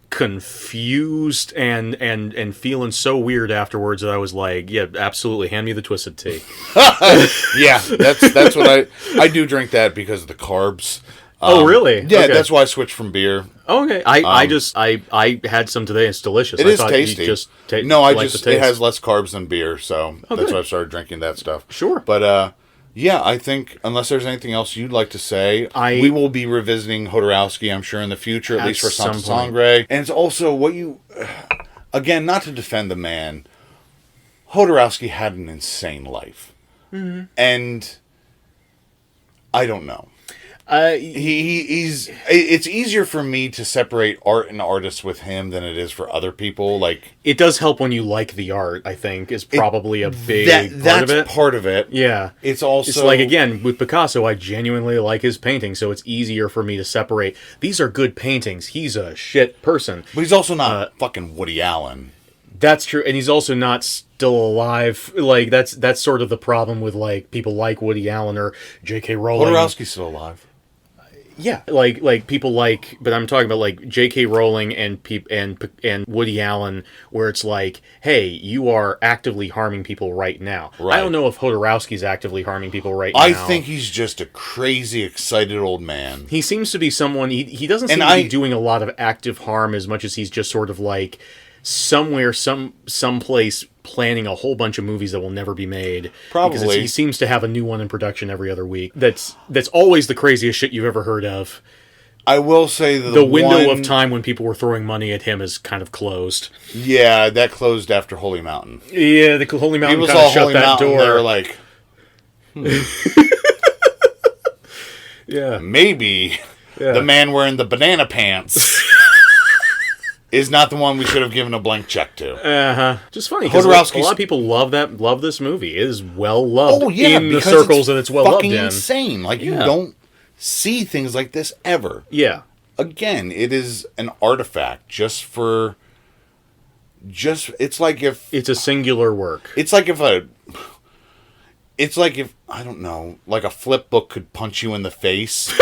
confused and feeling so weird afterwards that I was like, yeah, absolutely, hand me the Twisted Tea. Yeah, that's what I do drink that because of the carbs. Oh, really? Yeah, okay. That's why I switched from beer. Okay, I had some today. It's delicious. It is tasty. It has less carbs than beer, so that's why I started drinking that stuff. Sure. But yeah, I think unless there's anything else you'd like to say, we will be revisiting Jodorowsky, I'm sure, in the future, at least for Santa Sangre. And it's also again, not to defend the man, Jodorowsky had an insane life, and I don't know. It's easier for me to separate art and artists with him than it is for other people. Like, it does help when you like the art, I think, is probably a big part of it. That's part of it. Yeah. It's like, again, with Picasso, I genuinely like his painting, so it's easier for me to separate. These are good paintings. He's a shit person. But he's also not fucking Woody Allen. That's true, and he's also not still alive. Like, that's sort of the problem with, like, people like Woody Allen or J.K. Rowling. Jodorowsky's still alive. Yeah, like people like, but I'm talking about like J.K. Rowling and Woody Allen, where it's like, hey, you are actively harming people right now. Right. I don't know if Jodorowsky's actively harming people right now. I think he's just a crazy, excited old man. He seems to be someone, he doesn't seem to be doing a lot of active harm as much as he's just sort of like somewhere, someplace planning a whole bunch of movies that will never be made. Probably. Because he seems to have a new one in production every other week. That's always the craziest shit you've ever heard of. I will say that the window of time when people were throwing money at him is kind of closed. Yeah, that closed after Holy Mountain. Yeah, the Holy Mountain people kind of saw shut Holy that Mountain, door. They were like, yeah, maybe the man wearing the banana pants is not the one we should have given a blank check to. Just funny because a lot of people love this movie. It is well loved in the circles that it's well loved in. Insane. Like, you don't see things like this ever. Yeah. Again, it is an artifact it's like if it's a singular work. It's like if I don't know, like a flip book could punch you in the face.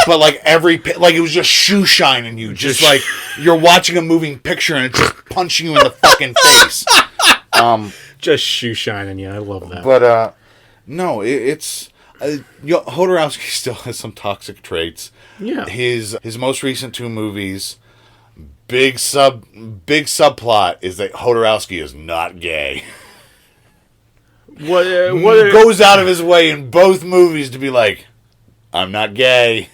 But like it was just shoe shining you, just like you're watching a moving picture and it's just punching you in the fucking face. Just shoe shining you. I love that. But no, it's Jodorowsky still has some toxic traits. Yeah, his most recent 2 movies, big subplot is that Jodorowsky is not gay. What goes out of his way in both movies to be like, I'm not gay.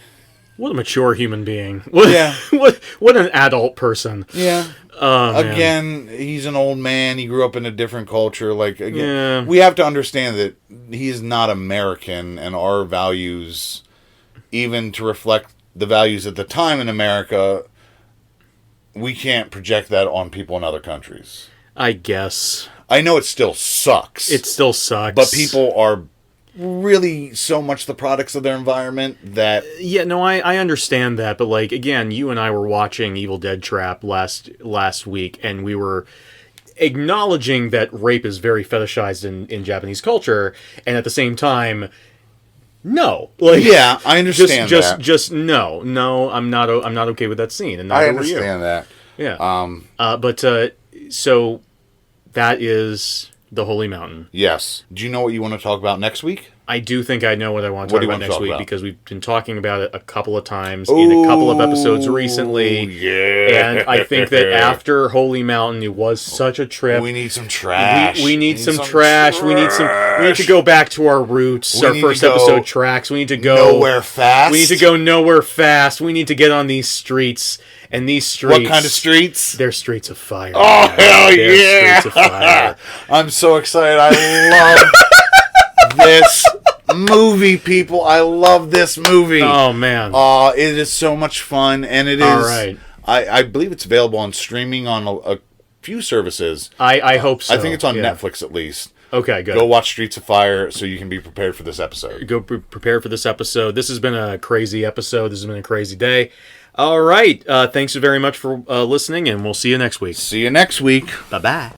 What a mature human being. What an adult person. Yeah. Again, he's an old man. He grew up in a different culture. Like, again, we have to understand that he is not American, and our values even to reflect the values at the time in America, we can't project that on people in other countries. I guess. I know it still sucks. It still sucks. But people are really so much the products of their environment that... Yeah, no, I understand that. But, like, again, you and I were watching Evil Dead Trap last week, and we were acknowledging that rape is very fetishized in Japanese culture, and at the same time... No, like yeah, I understand that. Just no, I'm not okay with that scene, and neither I understand that. Yeah. So that is the Holy Mountain. Yes. Do you know what you want to talk about next week? I do think I know what I want to talk about next week because we've been talking about it a couple of times Ooh, in a couple of episodes recently. Yeah. And I think that after Holy Mountain, it was such a trip. We need some trash. We need some trash. We need to go back to our roots. Our first episode tracks. We need to go nowhere fast. We need to go nowhere fast. We need to get on these streets. And these streets... What kind of streets? They're streets of fire. Oh, hell yeah! Streets of fire. I'm so excited. I love this movie, people. I love this movie. Oh, man. It is so much fun, and it is... All right. I believe it's available on streaming on a few services. I hope so. I think it's on Netflix, at least. Okay, good. Go watch Streets of Fire so you can be prepared for this episode. Go prepare for this episode. This has been a crazy episode. This has been a crazy day. All right. Thanks very much for listening, and we'll see you next week. See you next week. Bye-bye.